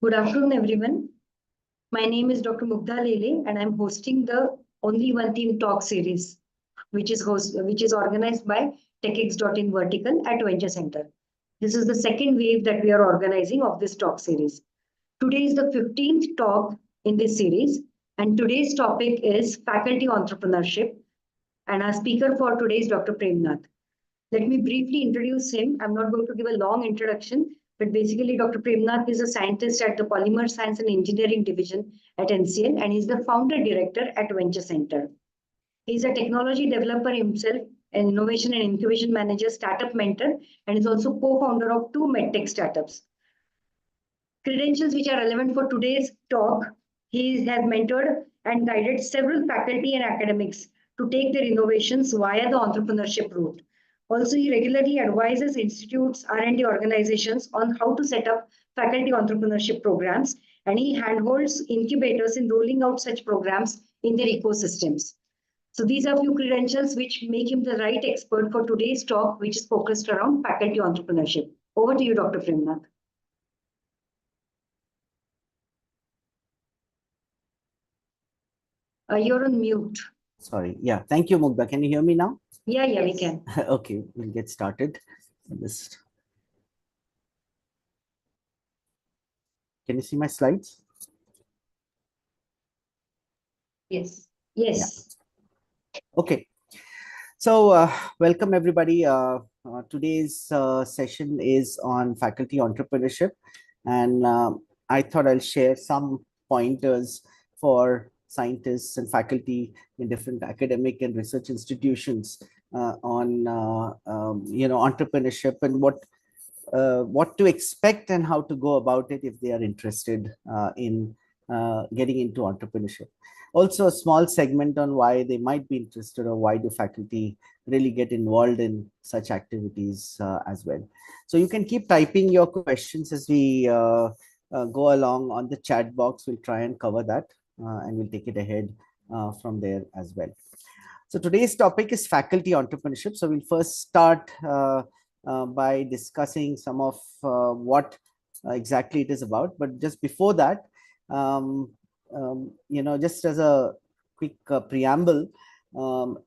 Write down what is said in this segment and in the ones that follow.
Good afternoon, everyone. My name is Dr. Mugdha Lele, and I'm hosting the Only One Team Talk series, which is organized by TechX.in Vertical at Venture Center. This is the second wave that we are organizing of this talk series. Today is the 15th talk in this series, and today's topic is faculty entrepreneurship. And our speaker for today is Dr. Premnath. Let me briefly introduce him. I'm not going to give a long introduction, but basically, Dr. Premnath is a scientist at the Polymer Science and Engineering Division at NCL, and he's the founder director at Venture Center. He's a technology developer himself, an innovation and incubation manager, startup mentor, and is also co-founder of two medtech startups. Credentials which are relevant for today's talk: he has mentored and guided several faculty and academics to take their innovations via the entrepreneurship route. Also, he regularly advises institutes, R&D organizations on how to set up faculty entrepreneurship programs, and he handholds incubators in rolling out such programs in their ecosystems. So these are few credentials which make him the right expert for today's talk, which is focused around faculty entrepreneurship. Over to you, Dr. Premnath. You're on mute. Sorry. Yeah. Thank you, Mugdha. Can you hear me now? Yeah, we can. Okay, we'll get started. Can you see my slides? Yes. Yeah. Okay. So welcome everybody. Today's session is on faculty entrepreneurship, and I thought I'll share some pointers for scientists and faculty in different academic and research institutions on entrepreneurship and what to expect and how to go about it if they are interested in getting into entrepreneurship. Also, a small segment on why they might be interested or why do faculty really get involved in such activities as well. So you can keep typing your questions as we go along on the chat box. We'll try and cover that and we'll take it ahead from there as well. So today's topic is faculty entrepreneurship. So we'll first start by discussing some of what exactly it is about. But just before that, just as a quick preamble, the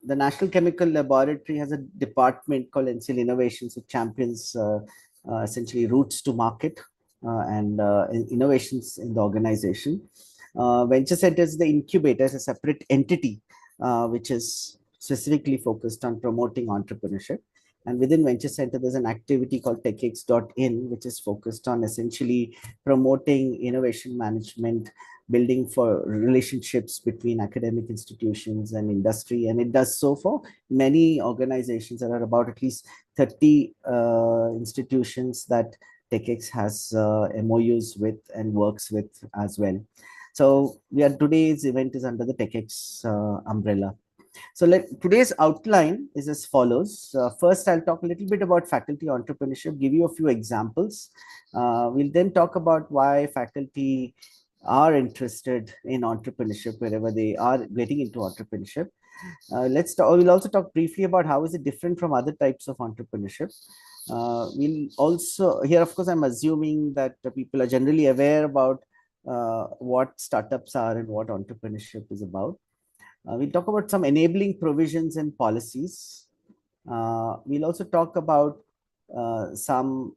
National Chemical Laboratory has a department called NCL Innovations, which champions essentially routes to market and innovations in the organization. Venture Center is the incubator, is a separate entity which is specifically focused on promoting entrepreneurship. And within Venture Center, there's an activity called TechX.in, which is focused on essentially promoting innovation management, building for relationships between academic institutions and industry. And it does so for many organizations. There are about at least 30 institutions that TechX has MOUs with and works with as well. So today's event is under the TechX umbrella. So today's outline is as follows. First, I'll talk a little bit about faculty entrepreneurship, give you a few examples. We'll then talk about why faculty are interested in entrepreneurship wherever they are getting into entrepreneurship. We'll also talk briefly about how is it different from other types of entrepreneurship. We'll also, here of course I'm assuming that people are generally aware about what startups are and what entrepreneurship is about. We'll talk about some enabling provisions and policies. We'll also talk about I'll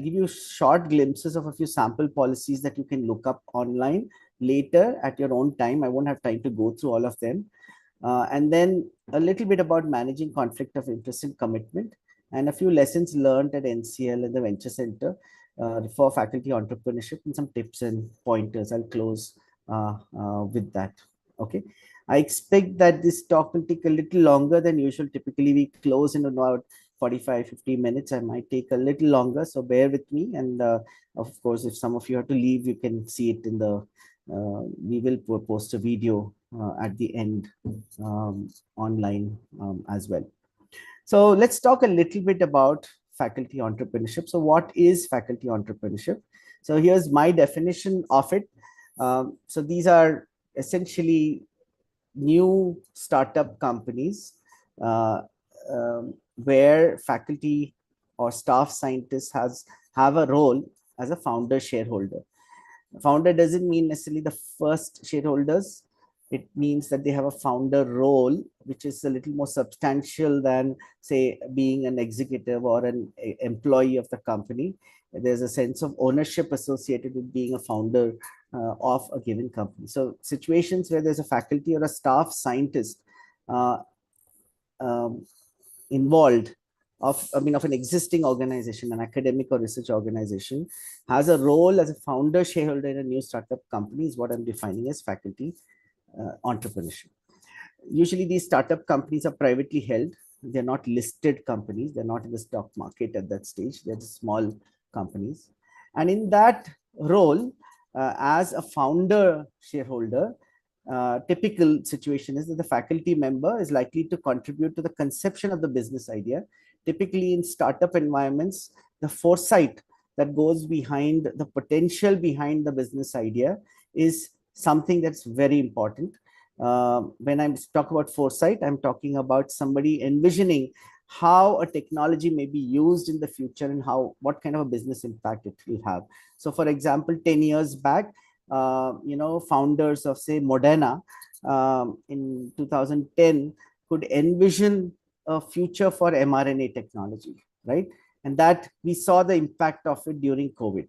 give you short glimpses of a few sample policies that you can look up online later at your own time. I won't have time to go through all of them. And then a little bit about managing conflict of interest and commitment, and a few lessons learned at NCL and the Venture Center for faculty entrepreneurship, and some tips and pointers. I'll close with that. Okay. I expect that this talk will take a little longer than usual. Typically, we close in about 45-50 minutes. I might take a little longer, so bear with me. And of course, if some of you have to leave, you can see it in the, we will post a video at the end online as well. So let's talk a little bit about faculty entrepreneurship. So what is faculty entrepreneurship? So here's my definition of it. So these are essentially new startup companies where faculty or staff scientists have a role as a founder shareholder. Founder doesn't mean necessarily the first shareholders. It means that they have a founder role, which is a little more substantial than, say, being an executive or an employee of the company. There's a sense of ownership associated with being a founder of a given company. So situations where there's a faculty or a staff scientist uh, um, involved of an existing organization, an academic or research organization, has a role as a founder shareholder in a new startup company is what I'm defining as faculty entrepreneurship. Usually these startup companies are privately held. They're not listed companies. They're not in the stock market at that stage. They're small companies. And in that role, as a founder shareholder, typical situation is that the faculty member is likely to contribute to the conception of the business idea. Typically in startup environments, the foresight that goes behind the potential behind the business idea is something that's very important. When I talk about foresight, I'm talking about somebody envisioning how a technology may be used in the future and what kind of a business impact it will have. So for example, 10 years back, founders of, say, Moderna in 2010 could envision a future for mRNA technology, right? And that we saw the impact of it during COVID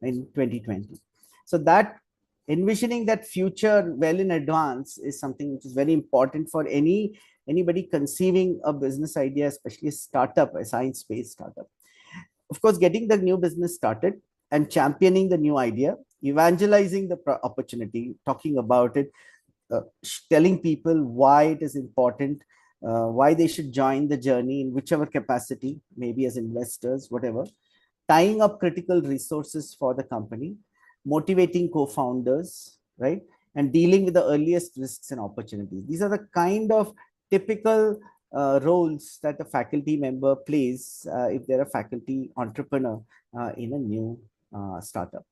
in 2020. So that envisioning that future well in advance is something which is very important for anybody conceiving a business idea, especially a startup, a science-based startup. Of course, getting the new business started and championing the new idea, evangelizing the opportunity, talking about it, telling people why it is important, why they should join the journey in whichever capacity, maybe as investors, whatever, tying up critical resources for the company, motivating co-founders, right? And dealing with the earliest risks and opportunities. These are the kind of typical roles that a faculty member plays if they're a faculty entrepreneur in a new startup.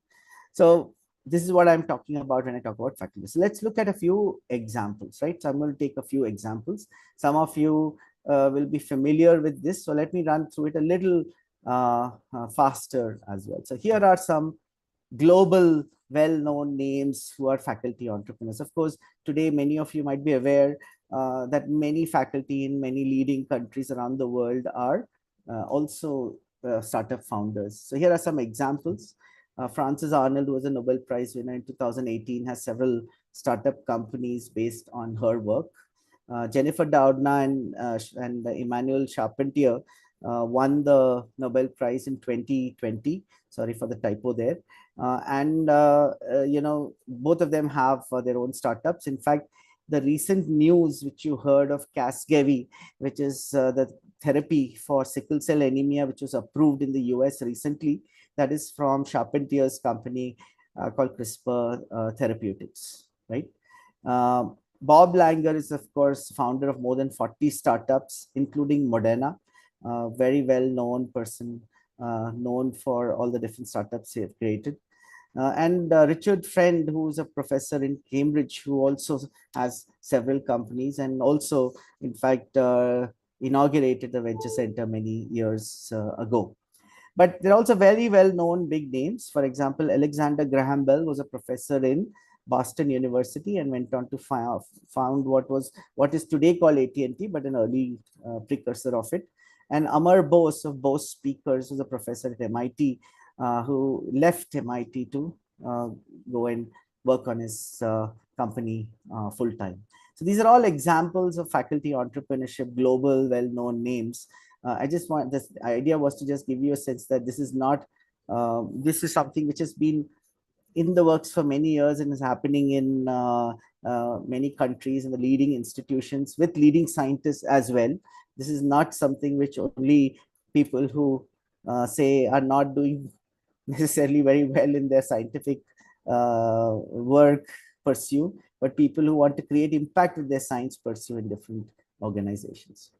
So this is what I'm talking about when I talk about faculty. So let's look at a few examples, right? So I'm going to take a few examples. Some of you will be familiar with this. So let me run through it a little faster as well. So here are some global well-known names who are faculty entrepreneurs. Of course, today many of you might be aware that many faculty in many leading countries around the world are also startup founders. So here are some examples. Frances Arnold, who was a Nobel Prize winner in 2018, has several startup companies based on her work. Jennifer Doudna and Emmanuel Charpentier won the Nobel Prize in 2020. Sorry for the typo there. Both of them have their own startups. In fact, the recent news which you heard of Casgevy, which is the therapy for sickle cell anemia, which was approved in the US recently, that is from Charpentier's company called CRISPR Therapeutics, right? Bob Langer is, of course, founder of more than 40 startups, including Moderna, very well-known person, known for all the different startups he have created. And Richard Friend, who is a professor in Cambridge, who also has several companies and also, in fact, inaugurated the Venture Center many years ago. But they're also very well-known big names. For example, Alexander Graham Bell was a professor in Boston University and went on to found what is today called AT&T, but an early precursor of it. And Amar Bose of Bose Speakers was a professor at MIT who left MIT to go and work on his company full-time. So these are all examples of faculty entrepreneurship, global, well-known names. This idea was to just give you a sense that this is not, this is something which has been in the works for many years and is happening in many countries and the leading institutions with leading scientists as well. This is not something which only people who say are not doing necessarily very well in their scientific work pursue, but people who want to create impact with their science pursue in different organizations.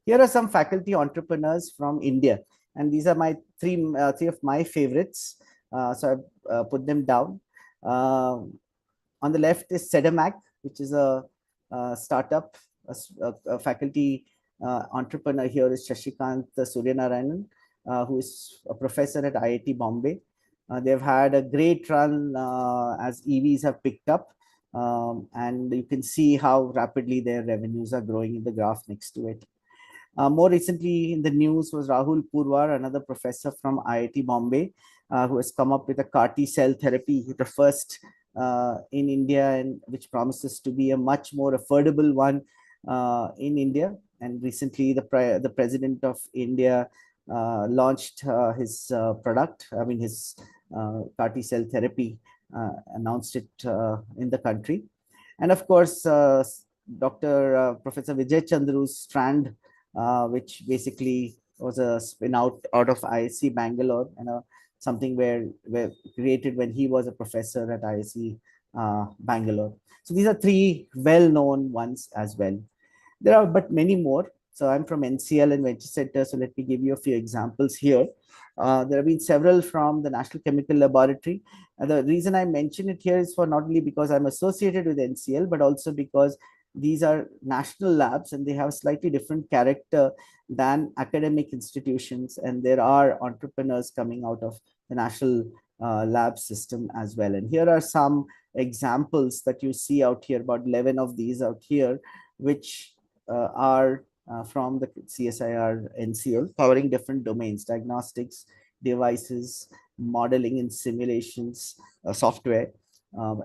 Here are some faculty entrepreneurs from India, and these are my three of my favorites. So I've put them down. On the left is Sedamac, which is a startup. A faculty entrepreneur here is Shashikant Suryanarayanan, who is a professor at IIT Bombay. They've had a great run as EVs have picked up. And you can see how rapidly their revenues are growing in the graph next to it. More recently in the news was Rahul Purwar, another professor from IIT-Bombay, who has come up with a CAR T cell therapy, the first in India, and which promises to be a much more affordable one in India. And recently, the president of India launched his product. I mean, his CAR T cell therapy, announced it in the country. And of course, Dr. Professor Vijay Chandru's strand, which basically was a spin out of IIC Bangalore, and something where created when he was a professor at IIC Bangalore. So these are three well-known ones as well. There are but many more. So I'm from NCL and Venture Center. So let me give you a few examples here. There have been several from the National Chemical Laboratory. And the reason I mention it here is for not only because I'm associated with NCL, but also because these are national labs and they have a slightly different character than academic institutions. And there are entrepreneurs coming out of the national lab system as well. And here are some examples that you see out here, about 11 of these out here, which are from the CSIR NCL, covering different domains: diagnostics, devices, modeling and simulations, software,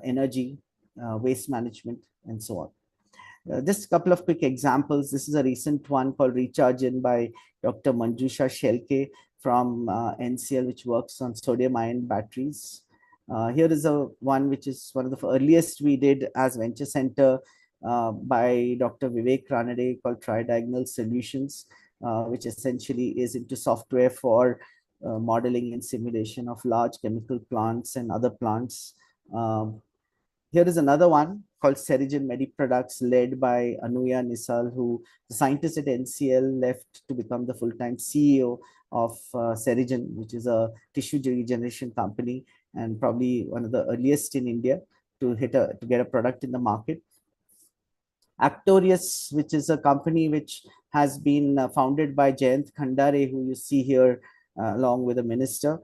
energy, waste management, and so on. Just a couple of quick examples. This is a recent one called Recharge In by Dr. Manjusha Shelke from NCL, which works on sodium ion batteries. Here is a one which is one of the earliest we did as Venture Center, by Dr. Vivek Ranade, called Tridiagonal Solutions, which essentially is into software for modeling and simulation of large chemical plants and other plants. Here is another one called Serigen Mediproducts, led by Anuya Nisal, who the scientist at NCL left to become the full-time CEO of Serigen, which is a tissue regeneration company and probably one of the earliest in India to get a product in the market. Actorius, which is a company which has been founded by Jayant Khandare, who you see here along with a minister.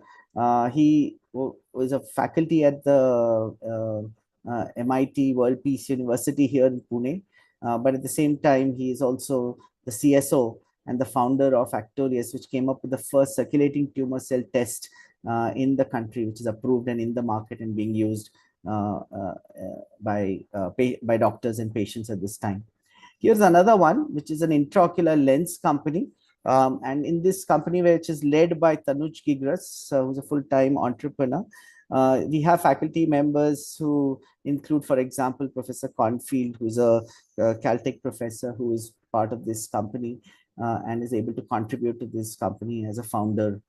He was a faculty at the MIT World Peace University here in Pune. But at the same time, he is also the CSO and the founder of Actorius, which came up with the first circulating tumor cell test in the country, which is approved and in the market and being used by doctors and patients at this time. Here's another one, which is an intraocular lens company. And in this company, which is led by Tanuj Gigras, who's a full-time entrepreneur, we have faculty members who include, for example, Professor Cornfield, who's a Caltech professor who is part of this company and is able to contribute to this company as a founder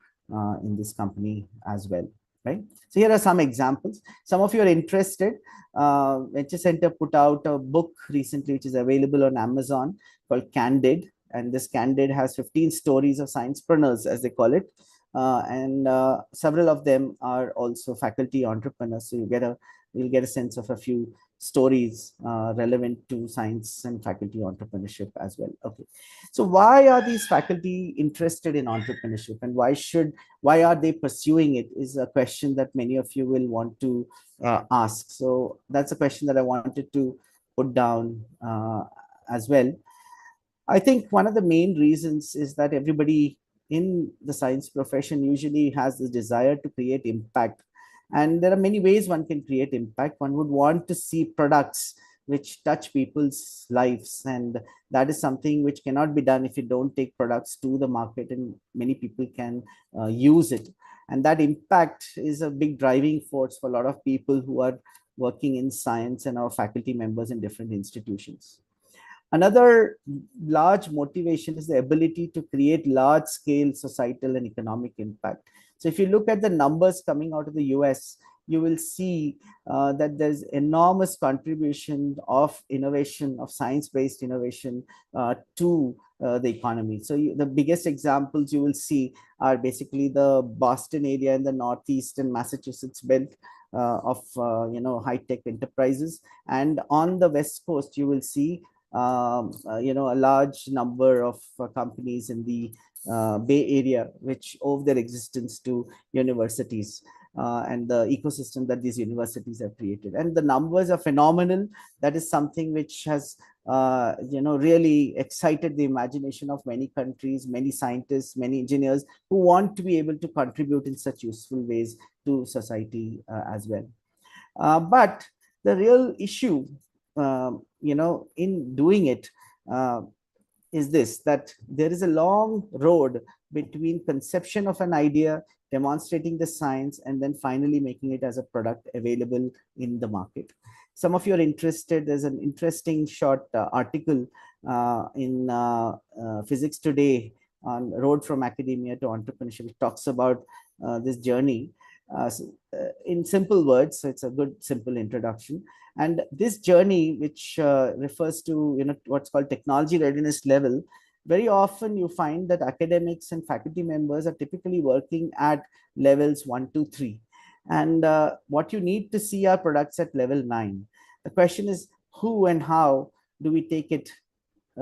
in this company as well. Right. So here are some examples. Some of you are interested. Venture Center put out a book recently, which is available on Amazon, called Candid. And this Candid has 15 stories of sciencepreneurs, as they call it. And several of them are also faculty entrepreneurs. So you'll get a sense of a few stories relevant to science and faculty entrepreneurship as well. Okay. So why are these faculty interested in entrepreneurship, and why are they pursuing it, is a question that many of you will want to ask. So that's a question that I wanted to put down as well. I think one of the main reasons is that everybody in the science profession usually has the desire to create impact. And there are many ways one can create impact. One would want to see products which touch people's lives. And that is something which cannot be done if you don't take products to the market and many people can use it. And that impact is a big driving force for a lot of people who are working in science and our faculty members in different institutions. Another large motivation is the ability to create large scale societal and economic impact. So if you look at the numbers coming out of the US, you will see that there's enormous contribution of innovation, of science-based innovation to the economy. So the biggest examples you will see are basically the Boston area and the Northeast and Massachusetts belt of high-tech enterprises. And on the West Coast, you will see a large number of companies in the Bay Area, which owe their existence to universities. and the ecosystem that these universities have created. And the numbers are phenomenal. That is something which has really excited the imagination of many countries, many scientists, many engineers who want to be able to contribute in such useful ways to society as well. But the real issue, in doing it, is this, that there is a long road between conception of an idea, demonstrating the science, and then finally making it as a product available in the market. Some of you are interested, there's an interesting short article in Physics Today on Road from Academia to Entrepreneurship. It talks about this journey in simple words, so it's a good simple introduction. And this journey, which refers to what's called technology readiness level, very often you find that academics and faculty members are typically working at levels 1 to 3, and what you need to see are products at level 9. The question is, who and how do we take it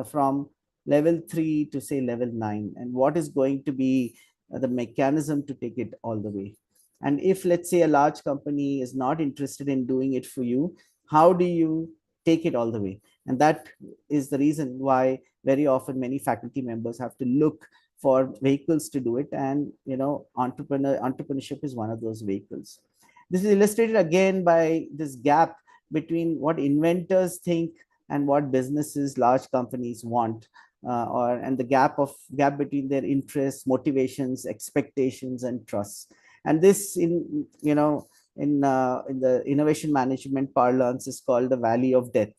from level 3 to say level 9, and what is going to be the mechanism to take it all the way? And if, let's say, a large company is not interested in doing it for you, how do you take it all the way? And that is the reason why very often many faculty members have to look for vehicles to do it. And entrepreneurship is one of those vehicles. This is illustrated again by this gap between what inventors think and what businesses, large companies want, and the gap between their interests, motivations, expectations, and trusts. And this, in the innovation management parlance, is called the valley of death,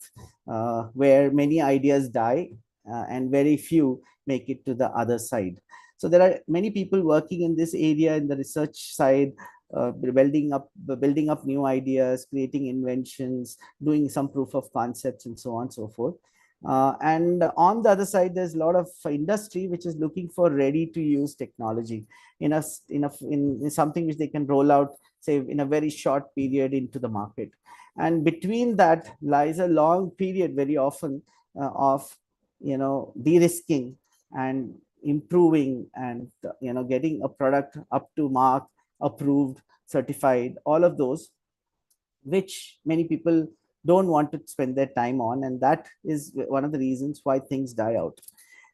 where many ideas die and very few make it to the other side. So there are many people working in this area in the research side, building up new ideas, creating inventions, doing some proof of concepts, and so on and so forth. And on the other side, there's a lot of industry which is looking for ready to use technology in something which they can roll out, say, in a very short period into the market. And between that lies a long period very often of de-risking and improving and getting a product up to mark, approved, certified, all of those, which many people don't want to spend their time on. And that is one of the reasons why things die out.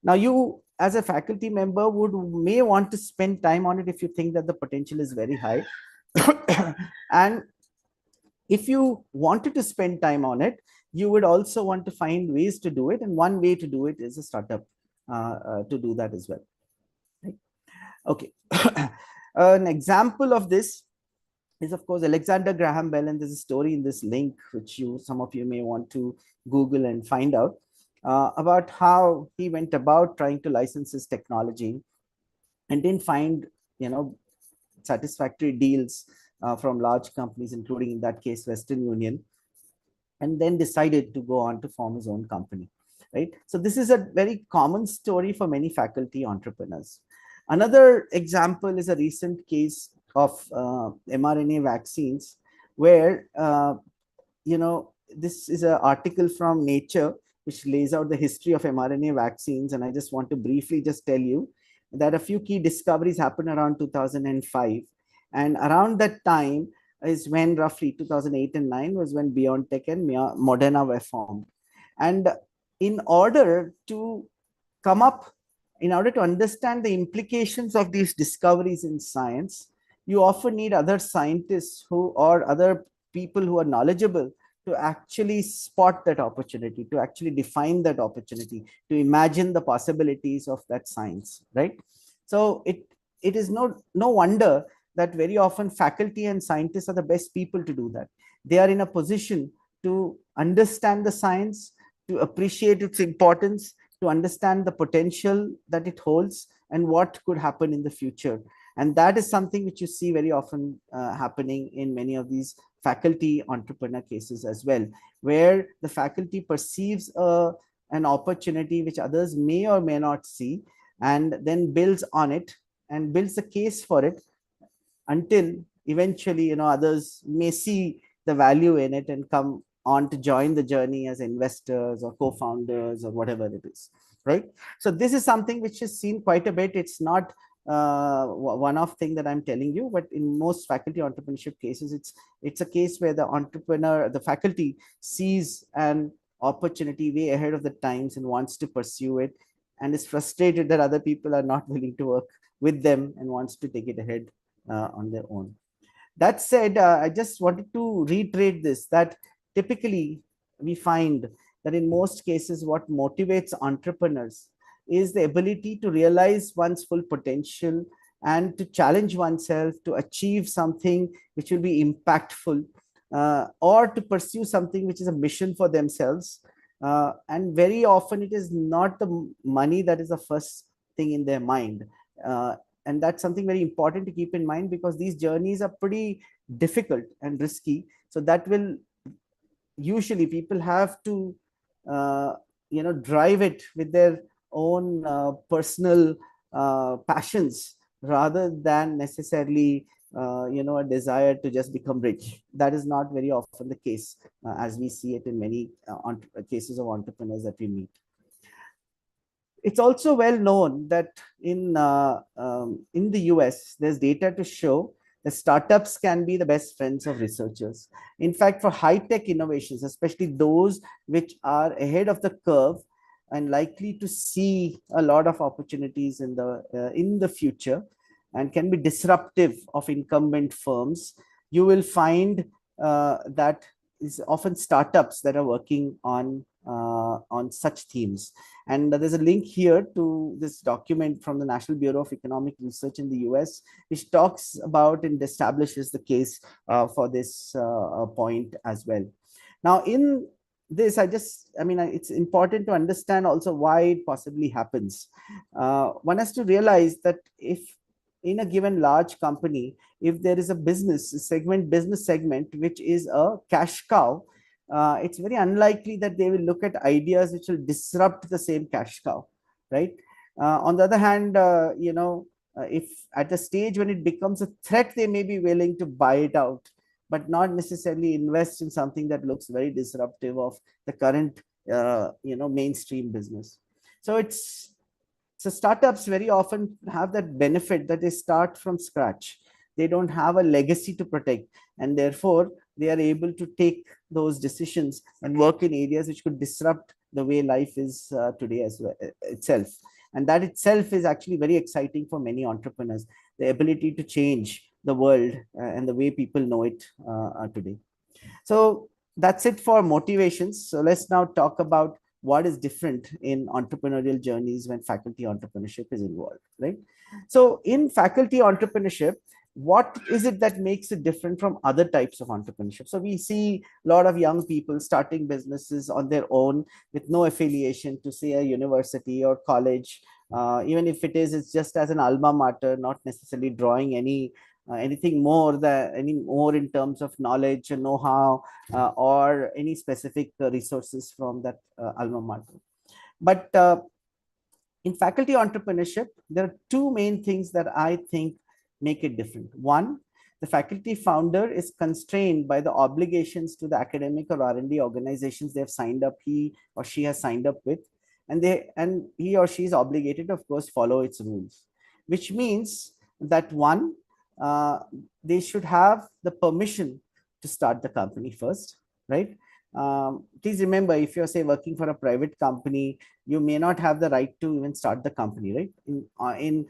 Now, you as a faculty member may want to spend time on it if you think that the potential is very high. And if you wanted to spend time on it, you would also want to find ways to do it. And one way to do it is a startup to do that as well. Right? Okay. An example of this is, of course, Alexander Graham Bell, and there's a story in this link which some of you may want to Google and find out about how he went about trying to license his technology and didn't find satisfactory deals from large companies, including in that case Western Union, and then decided to go on to form his own company. Right? So this is a very common story for many faculty entrepreneurs. Another example is a recent case of mRNA vaccines, where this is an article from Nature which lays out the history of mRNA vaccines. And I just want to briefly just tell you that a few key discoveries happened around 2005. And around that time is when, roughly 2008 and 9, was when BioNTech and Moderna were formed. And in order to understand the implications of these discoveries in science, you often need other scientists or other people who are knowledgeable to actually spot that opportunity, to actually define that opportunity, to imagine the possibilities of that science, right? So it is no wonder that very often faculty and scientists are the best people to do that. They are in a position to understand the science, to appreciate its importance, to understand the potential that it holds and what could happen in the future. And that is something which you see very often happening in many of these faculty entrepreneur cases as well, where the faculty perceives an opportunity which others may or may not see, and then builds on it and builds a case for it until eventually others may see the value in it and come on to join the journey as investors or co-founders or whatever it is, right? So this is something which is seen quite a bit. It's not one-off thing that I'm telling you, but in most faculty entrepreneurship cases, it's a case where the faculty sees an opportunity way ahead of the times and wants to pursue it, and is frustrated that other people are not willing to work with them and wants to take it ahead on their own. That said, I just wanted to reiterate this, that typically we find that in most cases, what motivates entrepreneurs is the ability to realize one's full potential and to challenge oneself to achieve something which will be impactful, or to pursue something which is a mission for themselves. And very often it is not the money that is the first thing in their mind. And that's something very important to keep in mind, because these journeys are pretty difficult and risky. So that will usually people have to drive it with their own personal passions, rather than necessarily a desire to just become rich. That is not very often the case, as we see it in many cases of entrepreneurs that we meet. It's also well known that in the US, there's data to show that startups can be the best friends of researchers. In fact, for high-tech innovations, especially those which are ahead of the curve and likely to see a lot of opportunities in the future and can be disruptive of incumbent firms, you will find that it's often startups that are working on such themes. And there's a link here to this document from the National Bureau of Economic Research in the US, which talks about and establishes the case for this point as well. Now, in this, it's important to understand also why it possibly happens. One has to realize that if in a given large company, if there is a business segment, which is a cash cow, it's very unlikely that they will look at ideas which will disrupt the same cash cow, right? On the other hand, if at a stage when it becomes a threat, they may be willing to buy it out, but not necessarily invest in something that looks very disruptive of the current, mainstream business. So startups very often have that benefit that they start from scratch. They don't have a legacy to protect, and therefore they are able to take those decisions and work in areas which could disrupt the way life is today as well itself. And that itself is actually very exciting for many entrepreneurs, the ability to change the world and the way people know it today. So that's it for motivations. So let's now talk about what is different in entrepreneurial journeys when faculty entrepreneurship is involved, right? So in faculty entrepreneurship, what is it that makes it different from other types of entrepreneurship? So we see a lot of young people starting businesses on their own with no affiliation to, say, a university or college. Even if it's just as an alma mater, not necessarily drawing anything more in terms of knowledge and know-how or any specific resources from that alma mater. But in faculty entrepreneurship, there are two main things that I think make it different. One, the faculty founder is constrained by the obligations to the academic or R&D organizations they have signed up, he or she has signed up with, and he or she is obligated to, of course, follow its rules, which means that one, they should have the permission to start the company first, right? Please remember, if you're, say, working for a private company, you may not have the right to even start the company, right? In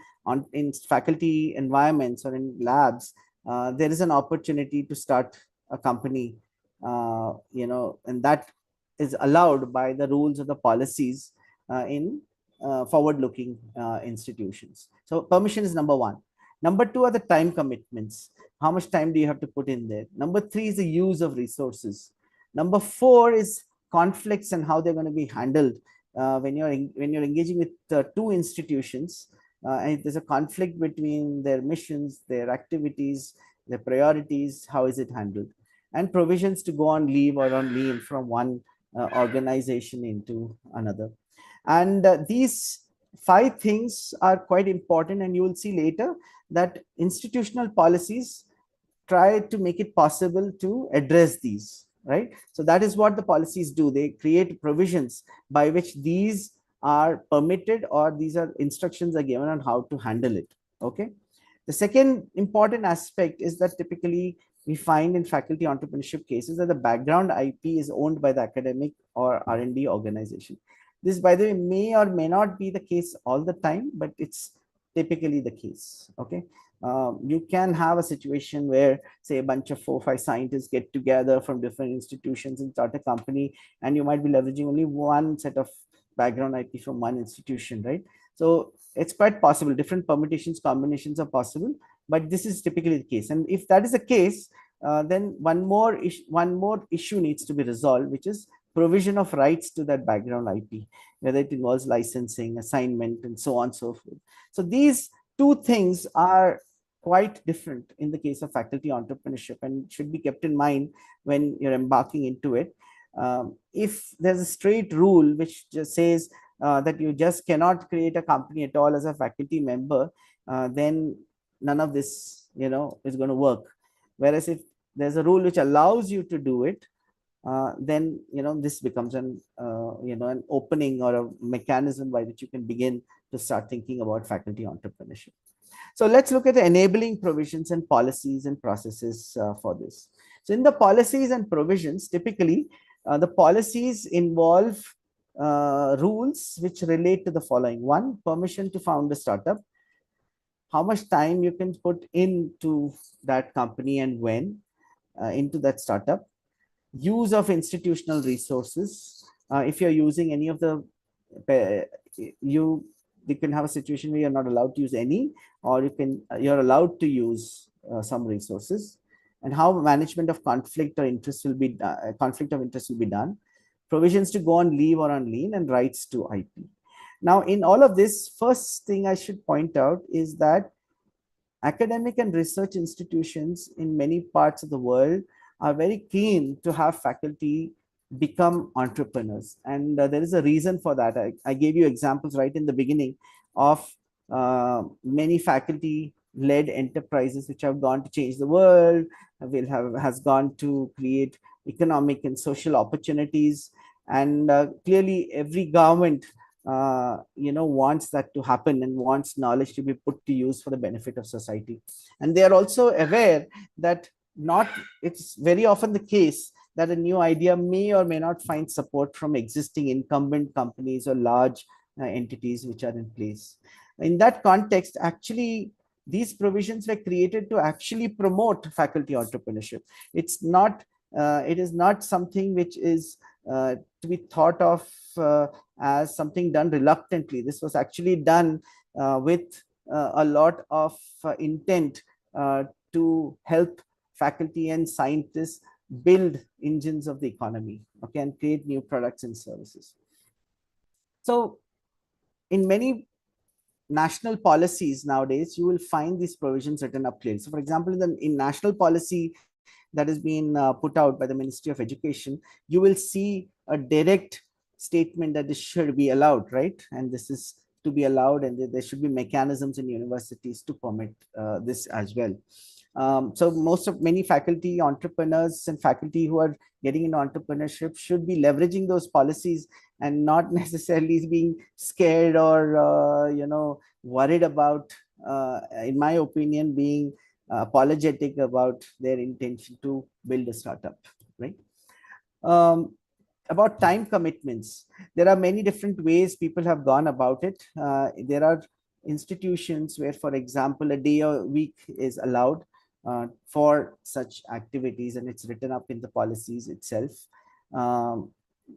faculty environments or in labs, there is an opportunity to start a company, and that is allowed by the rules of the policies in forward-looking institutions. So permission is number one. Number two are the time commitments. How much time do you have to put in there? Number three is the use of resources. Number four is conflicts and how they're going to be handled when you're engaging with two institutions, and if there's a conflict between their missions, their activities, their priorities, how is it handled? And provisions to go on leave or on leave from one organization into another. And these five things are quite important, and you will see later that institutional policies try to make it possible to address these, right? So that is what the policies do. They create provisions by which these are permitted, or these are instructions are given on how to handle it. Okay. The second important aspect is that typically we find in faculty entrepreneurship cases that the background IP is owned by the academic or R&D organization. This, by the way, may or may not be the case all the time, but it's typically the case. Okay. You can have a situation where, say, a bunch of 4 or 5 scientists get together from different institutions and start a company, and you might be leveraging only one set of background IP from one institution, right? So it's quite possible. Different permutations, combinations are possible, but this is typically the case. And if that is the case, then one more issue needs to be resolved, which is provision of rights to that background IP, whether it involves licensing, assignment, and so on and so forth. So these two things are quite different in the case of faculty entrepreneurship and should be kept in mind when you're embarking into it. If there's a straight rule which just says that you just cannot create a company at all as a faculty member, then none of this, is going to work. Whereas if there's a rule which allows you to do it, then this becomes an opening or a mechanism by which you can begin to start thinking about faculty entrepreneurship. So let's look at the enabling provisions and policies and processes for this. So in the policies and provisions, typically the policies involve rules which relate to the following. One, permission to found a startup, how much time you can put into that company and when into that startup, use of institutional resources. If you're using any of the, you can have a situation where you're not allowed to use any, or you're allowed to use some resources, and how management of conflict of interest will be done, provisions to go on leave or on lien, and rights to IP. Now, in all of this, first thing I should point out is that academic and research institutions in many parts of the world are very keen to have faculty become entrepreneurs. And there is a reason for that. I gave you examples right in the beginning of many faculty-led enterprises which have gone to change the world, has gone to create economic and social opportunities. And clearly every government wants that to happen and wants knowledge to be put to use for the benefit of society. And they are also aware that it's very often the case that a new idea may or may not find support from existing incumbent companies or large entities which are in place. In that context, actually, these provisions were created to actually promote faculty entrepreneurship. It is not something which is to be thought of as something done reluctantly. This was actually done with a lot of intent to help faculty and scientists build engines of the economy, okay, and create new products and services. So in many national policies nowadays, you will find these provisions written up clearly. So for example, in national policy that has been put out by the Ministry of Education, you will see a direct statement that this should be allowed, right? And this is to be allowed, and there should be mechanisms in universities to permit this as well. So many faculty entrepreneurs and faculty who are getting into entrepreneurship should be leveraging those policies and not necessarily being scared or worried about, in my opinion, being apologetic about their intention to build a startup, right? About time commitments, there are many different ways people have gone about it. There are institutions where, for example, a day a week is allowed for such activities, and it's written up in the policies itself.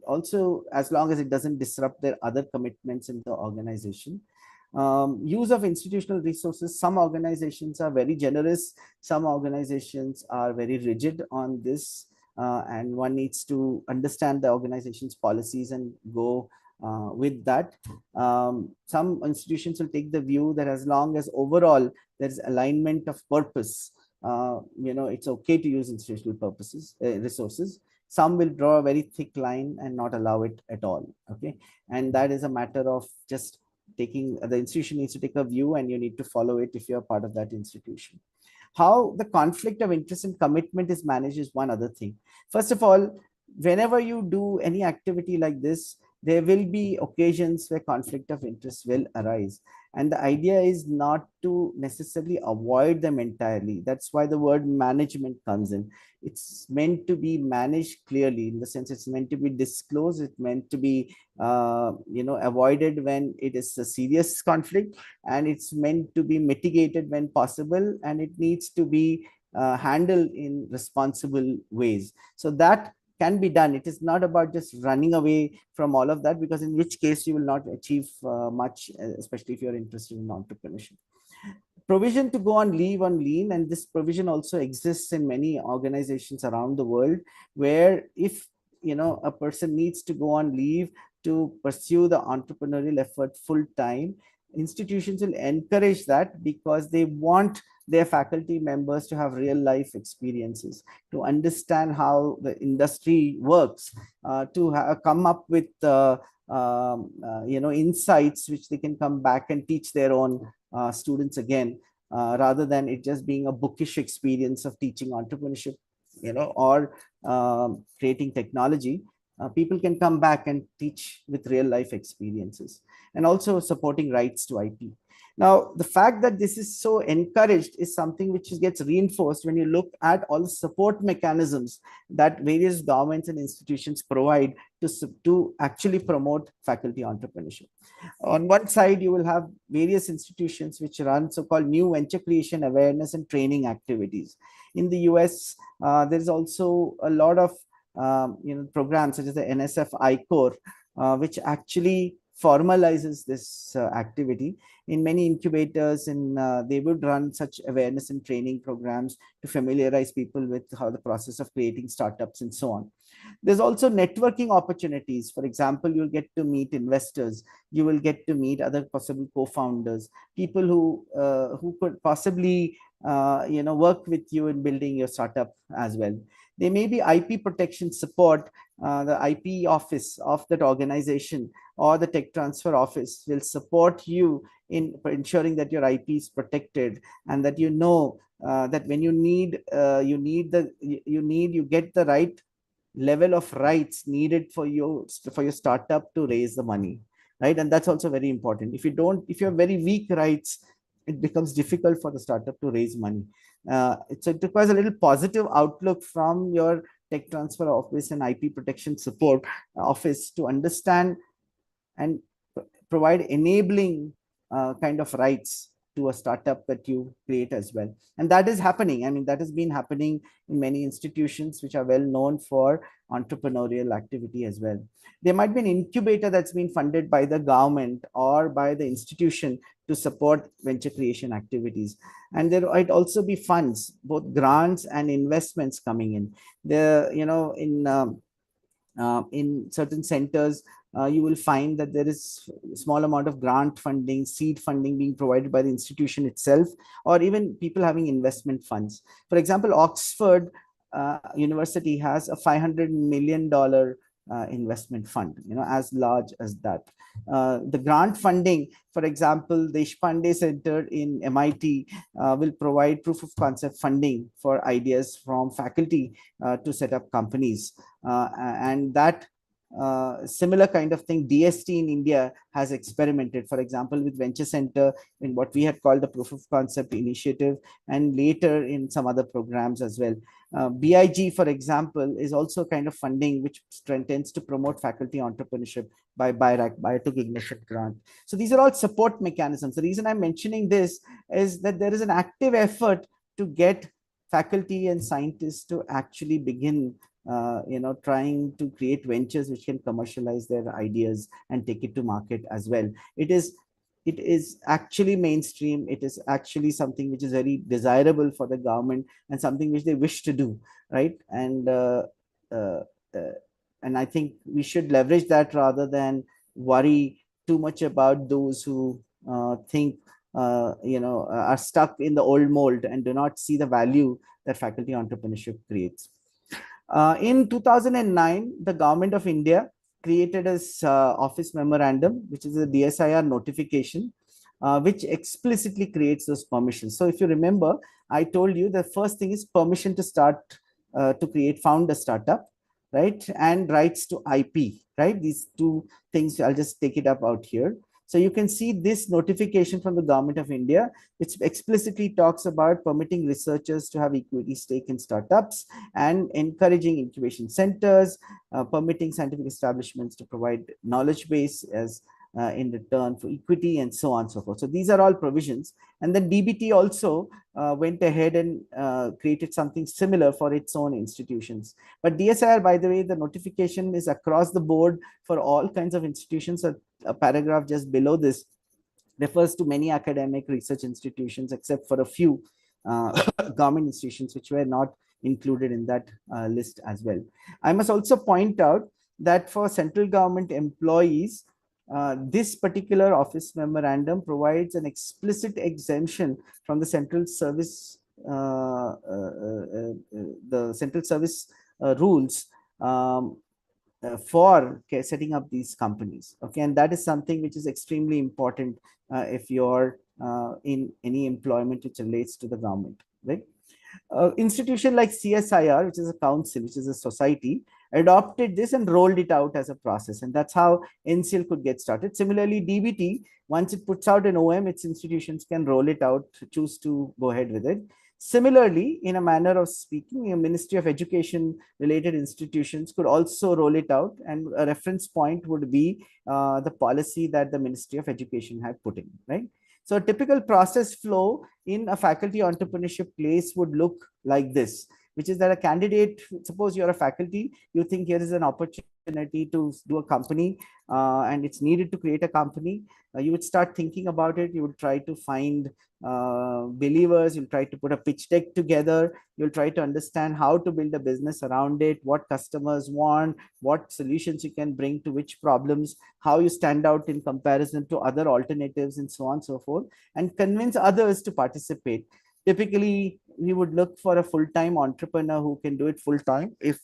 Also, as long as it doesn't disrupt their other commitments in the organization. Use of institutional resources, some organizations are very generous, some organizations are very rigid on this, and one needs to understand the organization's policies and go with that. Some institutions will take the view that as long as overall there's alignment of purpose, it's okay to use institutional resources. Some will draw a very thick line and not allow it at all, okay? And that is a matter of just the institution needs to take a view, and you need to follow it if you're part of that institution. How the conflict of interest and commitment is managed is one other thing. First of all, whenever you do any activity like this, there will be occasions where conflict of interest will arise. And the idea is not to necessarily avoid them entirely. That's why the word management comes in. It's meant to be managed clearly, in the sense it's meant to be disclosed. It's meant to be, avoided when it is a serious conflict, and it's meant to be mitigated when possible, and it needs to be handled in responsible ways. So that can be done. It is not about just running away from all of that, because in which case you will not achieve much, especially if you're interested in entrepreneurship. Provision to go on leave on lean, and this provision also exists in many organizations around the world, where if a person needs to go on leave to pursue the entrepreneurial effort full time, institutions will encourage that, because they want their faculty members to have real life experiences, to understand how the industry works, to come up with insights which they can come back and teach their own students again, rather than it just being a bookish experience of teaching entrepreneurship, or creating technology. People can come back and teach with real life experiences, and also supporting rights to IP. Now, the fact that this is so encouraged is something which gets reinforced when you look at all the support mechanisms that various governments and institutions provide to actually promote faculty entrepreneurship. On one side, you will have various institutions which run so-called new venture creation awareness and training activities. In the US, there's also a lot of programs such as the NSF I-Core, which actually formalizes this activity. In many incubators, and they would run such awareness and training programs to familiarize people with how the process of creating startups and so on. There's also networking opportunities. For example, you'll get to meet investors, you will get to meet other possible co-founders, people who could possibly work with you in building your startup as well. There may be IP protection support. The IP office of that organization or the tech transfer office will support you in ensuring that your IP is protected, and that that when you get the right level of rights needed for your startup to raise the money, right? And that's also very important. If you have very weak rights, it becomes difficult for the startup to raise money. So it requires a little positive outlook from your tech transfer office and IP protection support office to understand and provide enabling kind of rights to a startup that you create as well. And that is happening. I mean, that has been happening in many institutions which are well known for entrepreneurial activity as well. There might be an incubator that's been funded by the government or by the institution to support venture creation activities. And there might also be funds, both grants and investments coming in. In certain centers, you will find that there is a small amount of grant funding, seed funding being provided by the institution itself, or even people having investment funds. For example, Oxford University has a $500 million investment fund, as large as that. The grant funding, for example, the Deshpande Center in MIT will provide proof of concept funding for ideas from faculty to set up companies. And that similar kind of thing DST in India has experimented, for example, with Venture Center in what we had called the proof of concept initiative, and later in some other programs as well. BIG, for example, is also kind of funding which tends to promote faculty entrepreneurship by BIRAC, Biotech Ignition Grant. So these are all support mechanisms. The reason I'm mentioning this is that there is an active effort to get faculty and scientists to actually begin trying to create ventures which can commercialize their ideas and take it to market as well. It is actually mainstream. It is actually something which is very desirable for the government and something which they wish to do, right? And I think we should leverage that rather than worry too much about those who think are stuck in the old mold and do not see the value that faculty entrepreneurship creates. In 2009, the government of India created a office memorandum, which is a DSIR notification, which explicitly creates those permissions. So if you remember, I told you the first thing is permission to start to found a startup. right? And rights to IP, right? These two things, I'll just take it up out here. So you can see this notification from the Government of India, which explicitly talks about permitting researchers to have equity stake in startups and encouraging incubation centers, permitting scientific establishments to provide knowledge base as in return for equity, and so on and so forth. So these are all provisions. And then DBT also went ahead and created something similar for its own institutions. But DSIR, by the way, the notification is across the board for all kinds of institutions. A paragraph just below this refers to many academic research institutions, except for a few government institutions which were not included in that list as well. I must also point out that for central government employees, this particular office memorandum provides an explicit exemption from the central service rules for setting up these companies. Okay, and that is something which is extremely important if you're in any employment which relates to the government, right? Institution like CSIR, which is a council, which is a society, adopted this and rolled it out as a process, and that's how NCL could get started. Similarly, DBT, once it puts out an OM, its institutions can roll it out, choose to go ahead with it. Similarly, in a manner of speaking, a Ministry of Education related institutions could also roll it out, and a reference point would be the policy that the Ministry of Education had put in, right? So a typical process flow in a faculty entrepreneurship place would look like this, which is that a candidate, suppose you're a faculty, you think here is an opportunity to do a company and it's needed to create a company. You would start thinking about it. You would try to find believers. You'll try to put a pitch deck together. You'll try to understand how to build a business around it, what customers want, what solutions you can bring to which problems, how you stand out in comparison to other alternatives, and so on and so forth, and convince others to participate. Typically, we would look for a full-time entrepreneur who can do it full-time if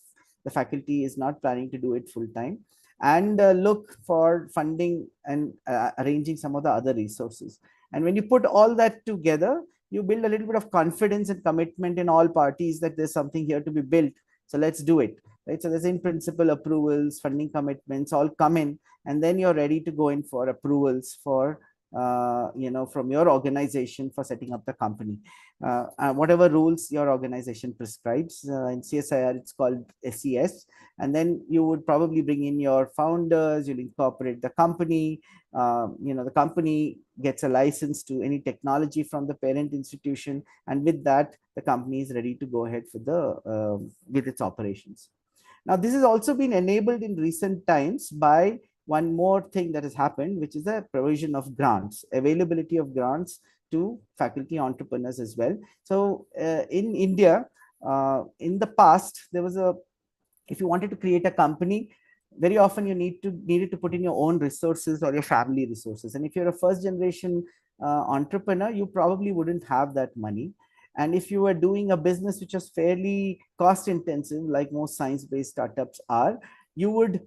the faculty is not planning to do it full-time, and look for funding and arranging some of the other resources. And when you put all that together, you build a little bit of confidence and commitment in all parties that there's something here to be built. So let's do it, right? So there's in principle approvals, funding commitments all come in, and then you're ready to go in for approvals for from your organization for setting up the company. Whatever rules your organization prescribes. In CSIR, it's called SES. And then you would probably bring in your founders, you'll incorporate the company. The company gets a license to any technology from the parent institution. And with that, the company is ready to go ahead for with its operations. Now, this has also been enabled in recent times by one more thing that has happened, which is the provision of grants, availability of grants to faculty entrepreneurs as well. So in India, in the past, there was if you wanted to create a company, very often you needed to put in your own resources or your family resources. And if you're a first generation entrepreneur, you probably wouldn't have that money. And if you were doing a business which was fairly cost intensive, like most science-based startups are, you'd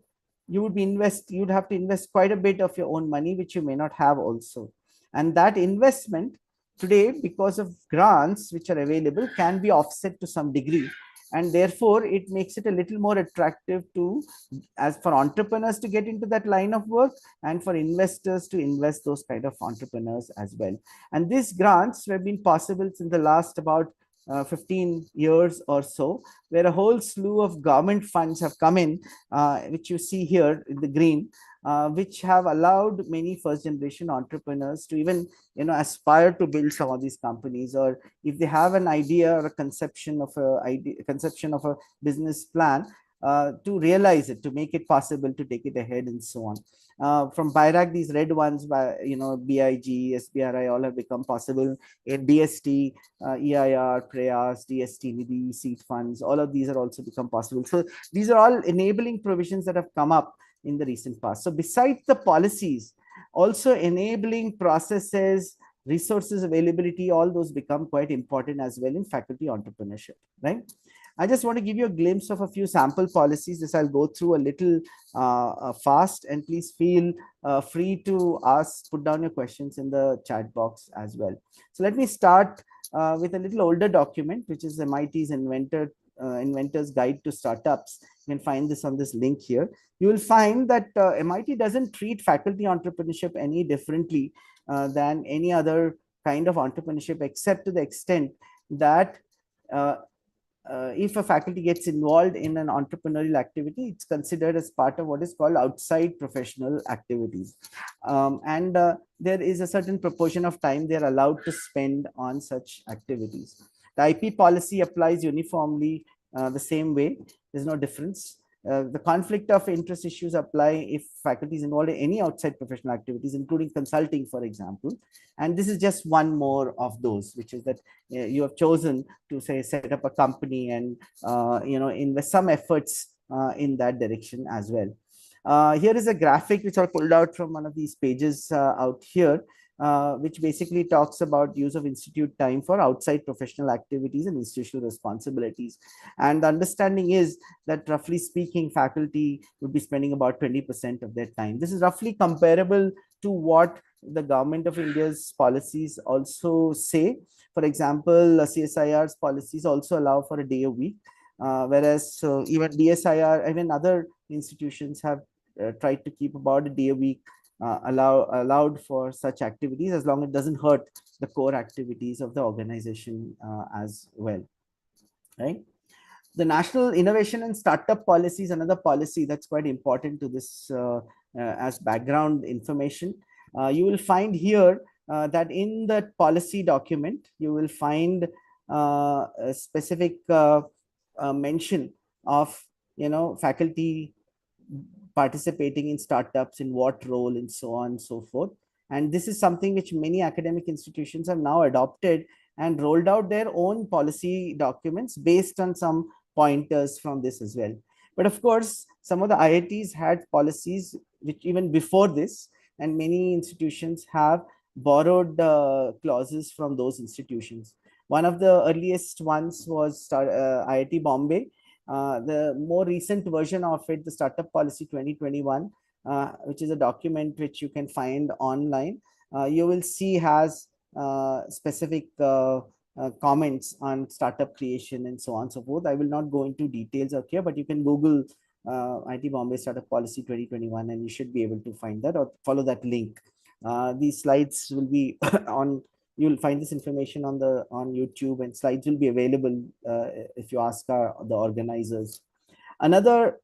have to invest quite a bit of your own money, which you may not have also. And that investment today, because of grants which are available, can be offset to some degree. And therefore, it makes it a little more attractive as for entrepreneurs to get into that line of work, and for investors to invest those kind of entrepreneurs as well. And these grants have been possible since the last about 15 years or so, where a whole slew of government funds have come in, which you see here in the green, which have allowed many first generation entrepreneurs to even aspire to build some of these companies, or if they have an idea or a conception of a business plan, to realize it, to make it possible to take it ahead, and so on. From BIRAC, these red ones, BIG, SBRI, all have become possible. In DST, EIR, Prayas, DST, Nidhi, seed funds, all of these are also become possible. So these are all enabling provisions that have come up in the recent past. So besides the policies, also enabling processes, resources availability, all those become quite important as well in faculty entrepreneurship, right? I just want to give you a glimpse of a few sample policies. This I'll go through a little fast, and please feel free to put down your questions in the chat box as well. So let me start with a little older document, which is MIT's Inventor's Guide to Startups. You can find this on this link here. You will find that MIT doesn't treat faculty entrepreneurship any differently than any other kind of entrepreneurship, except to the extent that uh, if a faculty gets involved in an entrepreneurial activity, it's considered as part of what is called outside professional activities. And there is a certain proportion of time they're allowed to spend on such activities. The IP policy applies uniformly the same way. There's no difference. The conflict of interest issues apply if faculty is involved in any outside professional activities, including consulting, for example. And this is just one more of those, which is that you have chosen to say set up a company and invest some efforts in that direction as well. Here is a graphic which I pulled out from one of these pages out here, which basically talks about use of institute time for outside professional activities and institutional responsibilities. And the understanding is that, roughly speaking, faculty would be spending about 20% of their time. This is roughly comparable to what the government of India's policies also say. For example, CSIR's policies also allow for a day a week, whereas even DSIR, even other institutions have tried to keep about a day a week allowed for such activities, as long as it doesn't hurt the core activities of the organization as well, right? The National Innovation and Startup Policy is another policy that's quite important to this as background information. You will find here that in the policy document, you will find a specific mention of faculty participating in startups, in what role, and so on and so forth. And this is something which many academic institutions have now adopted and rolled out their own policy documents based on some pointers from this as well. But of course, some of the IITs had policies which even before this, and many institutions have borrowed clauses from those institutions. One of the earliest ones was IIT-Bombay. The more recent version of it, the Startup Policy 2021, which is a document which you can find online, you will see has specific comments on startup creation and so on and so forth. I will not go into details out here, but you can Google IIT-Bombay Startup Policy 2021 and you should be able to find that, or follow that link. These slides will be on, you'll find this information on YouTube, and slides will be available if you ask the organizers. Another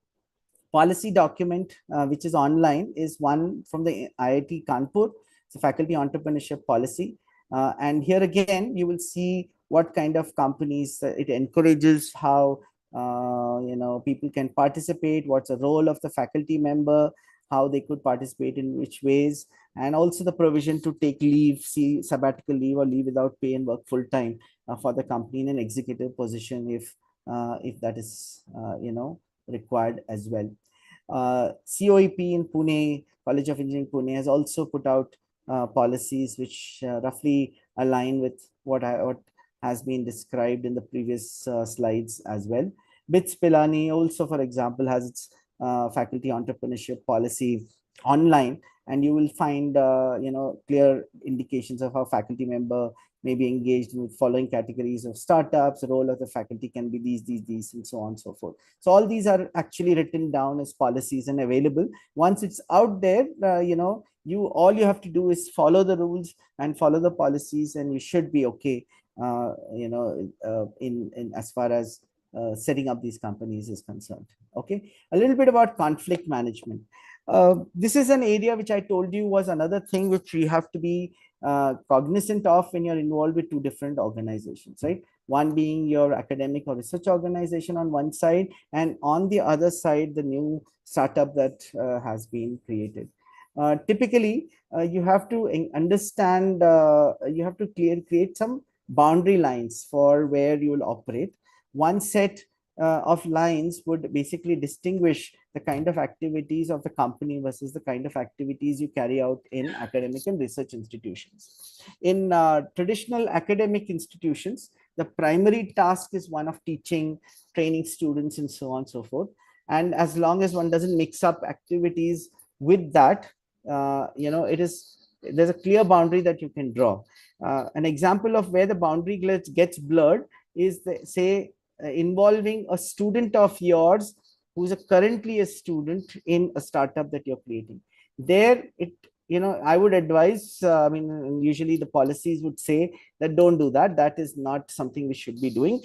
policy document which is online is one from the IIT Kanpur. It's a faculty entrepreneurship policy. And here again, you will see what kind of companies it encourages, how people can participate, what's the role of the faculty member, how they could participate in which ways, and also the provision to take leave, sabbatical leave or leave without pay, and work full time for the company in an executive position if that is required as well. COEP in Pune, College of Engineering Pune, has also put out policies which roughly align with what has been described in the previous slides as well. BITS Pilani also, for example, has its faculty entrepreneurship policy online, and you will find clear indications of how faculty member may be engaged with following categories of startups. The role of the faculty can be these, and so on and so forth. So all these are actually written down as policies and available. Once it's out there, all you have to do is follow the rules and follow the policies, and you should be okay. In as far as setting up these companies is concerned. Okay, a little bit about conflict management. This is an area which I told you was another thing which we have to be cognizant of when you're involved with two different organizations, right? One being your academic or research organization on one side, and on the other side, the new startup that has been created. Typically, you have to understand, you have to create some boundary lines for where you will operate. One set of lines would basically distinguish the kind of activities of the company versus the kind of activities you carry out in academic and research institutions. In traditional academic institutions, the primary task is one of teaching, training students, and so on and so forth. And as long as one doesn't mix up activities with that, there's a clear boundary that you can draw. An example of where the boundary gets blurred is say involving a student of yours who's currently a student in a startup that you're creating. There, I would advise, I mean, usually the policies would say that don't do that. That is not something we should be doing.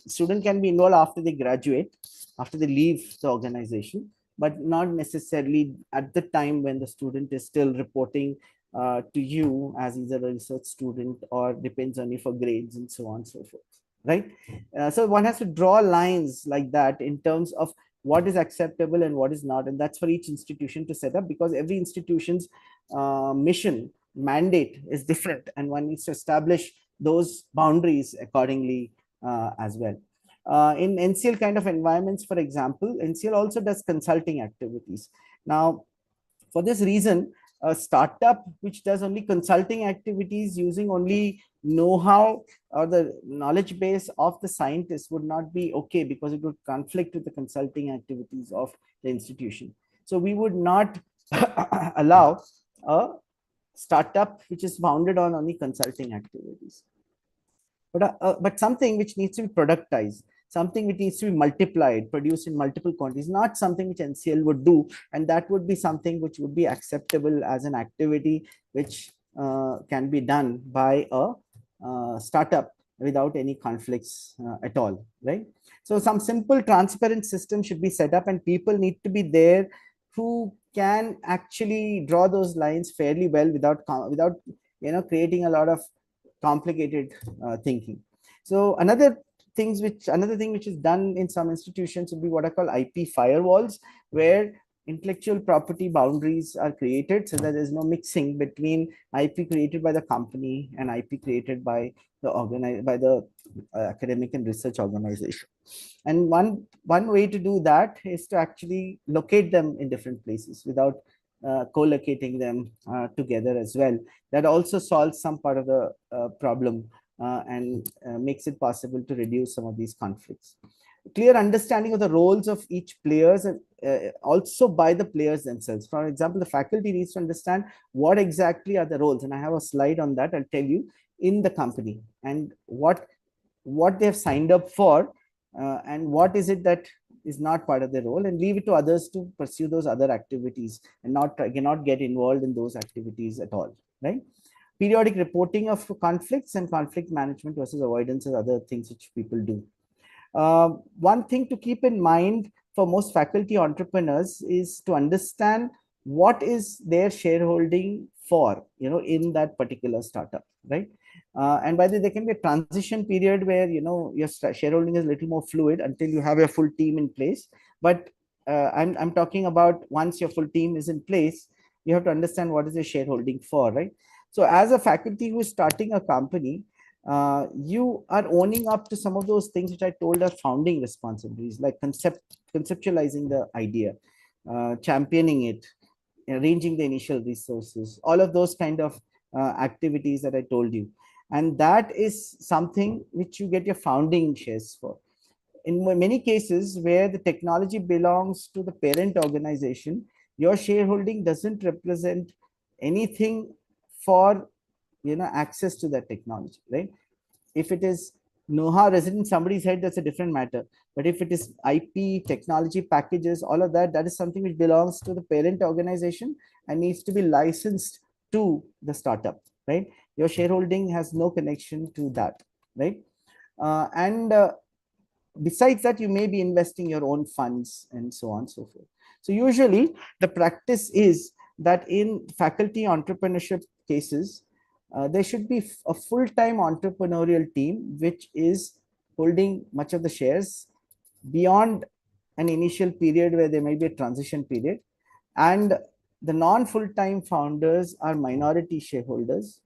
Student can be involved after they graduate, after they leave the organization, but not necessarily at the time when the student is still reporting to you as either a research student or depends on you for grades and so on and so forth, right? So one has to draw lines like that in terms of what is acceptable and what is not, and that's for each institution to set up, because every institution's mission mandate is different, and one needs to establish those boundaries accordingly as well. In NCL kind of environments, for example, NCL also does consulting activities. Now, for this reason, a startup which does only consulting activities using only know-how or the knowledge base of the scientists would not be okay, because it would conflict with the consulting activities of the institution. So we would not allow a startup which is founded on only consulting activities. But something which needs to be productized, something which needs to be multiplied, produced in multiple quantities, not something which NCL would do, and that would be something which would be acceptable as an activity which can be done by a startup without any conflicts at all, right? So some simple transparent system should be set up, and people need to be there who can actually draw those lines fairly well without creating a lot of complicated thinking. So another thing which is done in some institutions would be what I call IP firewalls, where intellectual property boundaries are created so that there's no mixing between IP created by the company and IP created by the academic and research organization. And one way to do that is to actually locate them in different places without co-locating them together as well. That also solves some part of the problem and makes it possible to reduce some of these conflicts. Clear understanding of the roles of each players, and also by the players themselves. For example, the faculty needs to understand what exactly are the roles, and I have a slide on that. I'll tell you, in the company, and what they have signed up for, and what is it that is not part of their role, and leave it to others to pursue those other activities and cannot get involved in those activities at all, right? Periodic reporting of conflicts and conflict management versus avoidance are other things which people do. One thing to keep in mind for most faculty entrepreneurs is to understand what is their shareholding for, in that particular startup, right? And by the way, there can be a transition period where, your shareholding is a little more fluid until you have a full team in place. But I'm talking about once your full team is in place, you have to understand what is your shareholding for, right? So as a faculty who is starting a company, you are owning up to some of those things which I told are founding responsibilities, like conceptualizing the idea, championing it, arranging the initial resources, all of those kind of activities that I told you. And that is something which you get your founding shares for. In many cases where the technology belongs to the parent organization, your shareholding doesn't represent anything for access to that technology, right? If it is know-how resident in somebody's head, that's a different matter. But if it is IP, technology packages, all of that, that is something which belongs to the parent organization and needs to be licensed to the startup, right? Your shareholding has no connection to that, right? And besides that, you may be investing your own funds and so on and so forth. So usually the practice is that in faculty entrepreneurship cases, there should be a full-time entrepreneurial team which is holding much of the shares beyond an initial period where there may be a transition period. And the non-full-time founders are minority shareholders.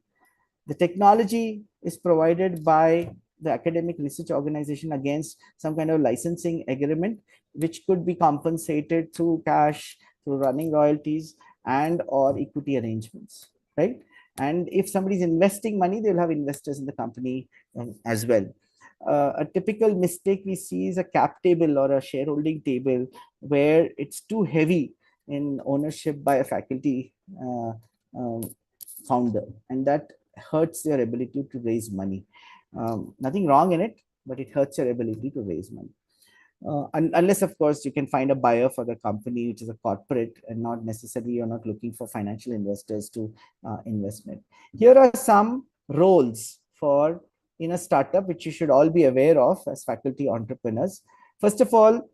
The technology is provided by the academic research organization against some kind of licensing agreement, which could be compensated through cash, through running royalties, and or equity arrangements, right? And if somebody is investing money, they'll have investors in the company as well. A typical mistake we see is a cap table or a shareholding table where it's too heavy in ownership by a faculty founder, and that hurts their ability to raise money. Nothing wrong in it. but it hurts your ability to raise money. Unless, of course, you can find a buyer for the company, which is a corporate, and not necessarily you're not looking for financial investors to investment. Here are some roles for in a startup, which you should all be aware of as faculty entrepreneurs. First of all,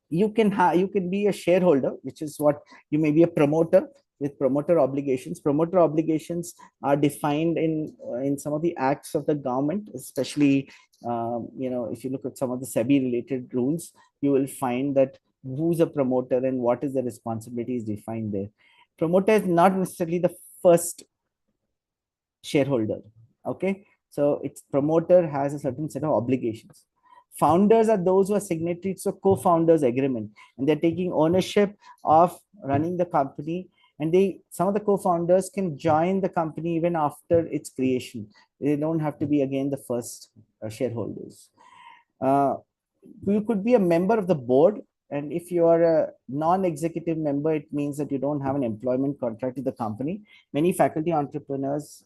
you can be a shareholder, which is what you may be a promoter with promoter obligations. Promoter obligations are defined in some of the acts of the government, especially if you look at some of the SEBI related rules, you will find that who's a promoter and what is the responsibility is defined there. Promoter is not necessarily the first shareholder. Okay, so its promoter has a certain set of obligations. Founders are those who are signatories to co-founders agreement, and they're taking ownership of running the company. And some of the co-founders can join the company even after its creation. They don't have to be again the first shareholders. You could be a member of the board, and if you are a non-executive member, it means that you don't have an employment contract with the company. Many faculty entrepreneurs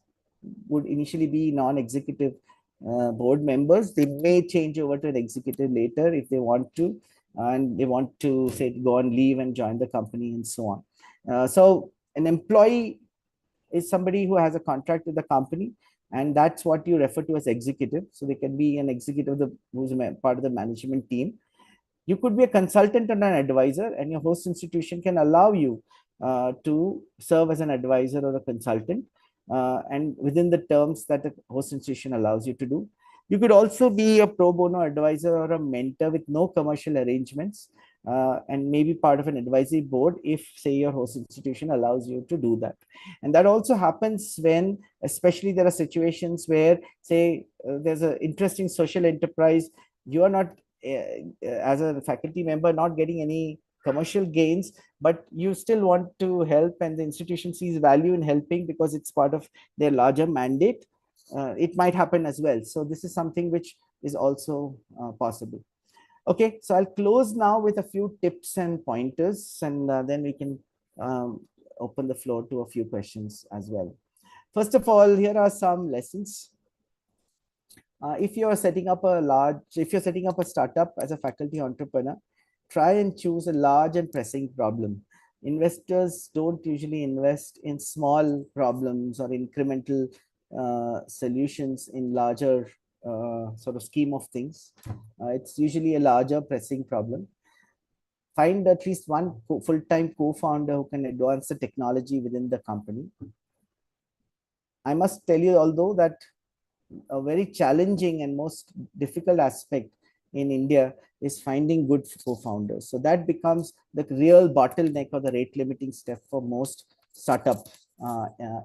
would initially be non-executive board members. They may change over to an executive later if they want to, and they want to say go on leave and join the company and so on. So an employee is somebody who has a contract with the company, and that's what you refer to as executive. So they can be an executive who's part of the management team. You could be a consultant and an advisor, and your host institution can allow you to serve as an advisor or a consultant, and within the terms that the host institution allows you to do. You could also be a pro bono advisor or a mentor with no commercial arrangements, and maybe part of an advisory board if, say, your host institution allows you to do that. And that also happens when, especially there are situations where, say, there's an interesting social enterprise. You are not, as a faculty member, not getting any commercial gains, but you still want to help, and the institution sees value in helping because it's part of their larger mandate. It might happen as well. So this is something which is also possible. Okay, so I'll close now with a few tips and pointers, and then we can open the floor to a few questions as well. First of all, here are some lessons. If you're setting up a startup as a faculty entrepreneur, try and choose a large and pressing problem. Investors don't usually invest in small problems or incremental solutions in larger sort of scheme of things. It's usually a larger pressing problem. Find at least one full-time co-founder who can advance the technology within the company. I must tell you, although, that a very challenging and most difficult aspect in India is finding good co-founders. So that becomes the real bottleneck or the rate limiting step for most startups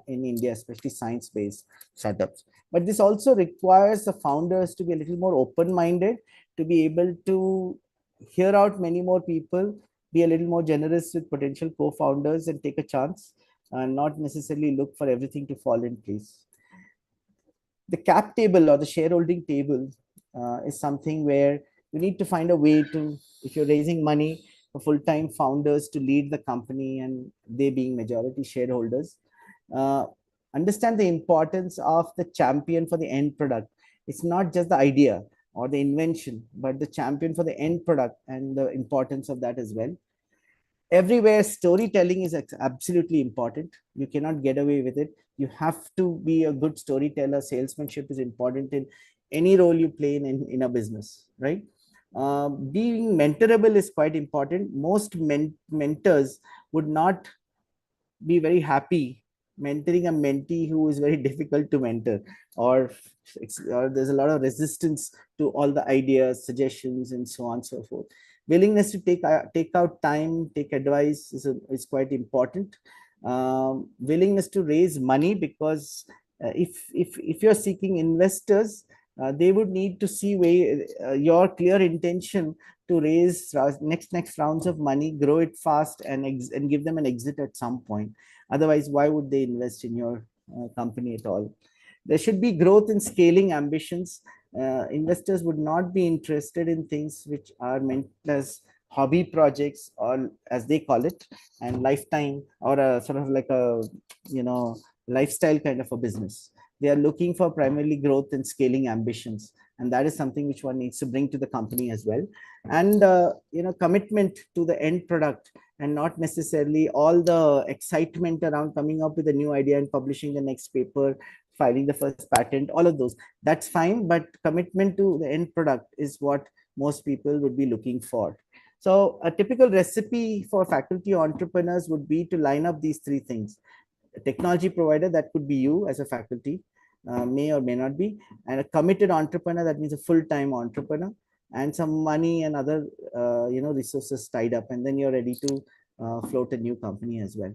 in India, especially science-based startups. But this also requires the founders to be a little more open-minded, to be able to hear out many more people, be a little more generous with potential co-founders and take a chance, and not necessarily look for everything to fall in place. The cap table or the shareholding table is something where you need to find a way to, if you're raising money for full-time founders to lead the company and they being majority shareholders, understand the importance of the champion for the end product. It's not just the idea or the invention, but the champion for the end product and the importance of that as well. Everywhere, storytelling is absolutely important. You cannot get away with it. You have to be a good storyteller. Salesmanship is important in any role you play in a business, right? Being mentorable is quite important. Most mentors would not be very happy mentoring a mentee who is very difficult to mentor, or there's a lot of resistance to all the ideas, suggestions, and so on and so forth. Willingness to take out time, take advice is quite important. Willingness to raise money, because if you're seeking investors, they would need to see your clear intention to raise next rounds of money, grow it fast, and give them an exit at some point. Otherwise, why would they invest in your company at all? There should be growth and scaling ambitions. Investors would not be interested in things which are meant as hobby projects, or as they call it, and lifetime, or a sort of like a lifestyle kind of a business. They are looking for primarily growth and scaling ambitions, and that is something which one needs to bring to the company as well. And commitment to the end product, and not necessarily all the excitement around coming up with a new idea and publishing the next paper, filing the first patent, all of those. That's fine, but commitment to the end product is what most people would be looking for. So a typical recipe for faculty entrepreneurs would be to line up these three things: a technology provider, that could be you as a faculty, may or may not be, and a committed entrepreneur, that means a full-time entrepreneur, and some money and other resources tied up, and then you're ready to float a new company as well.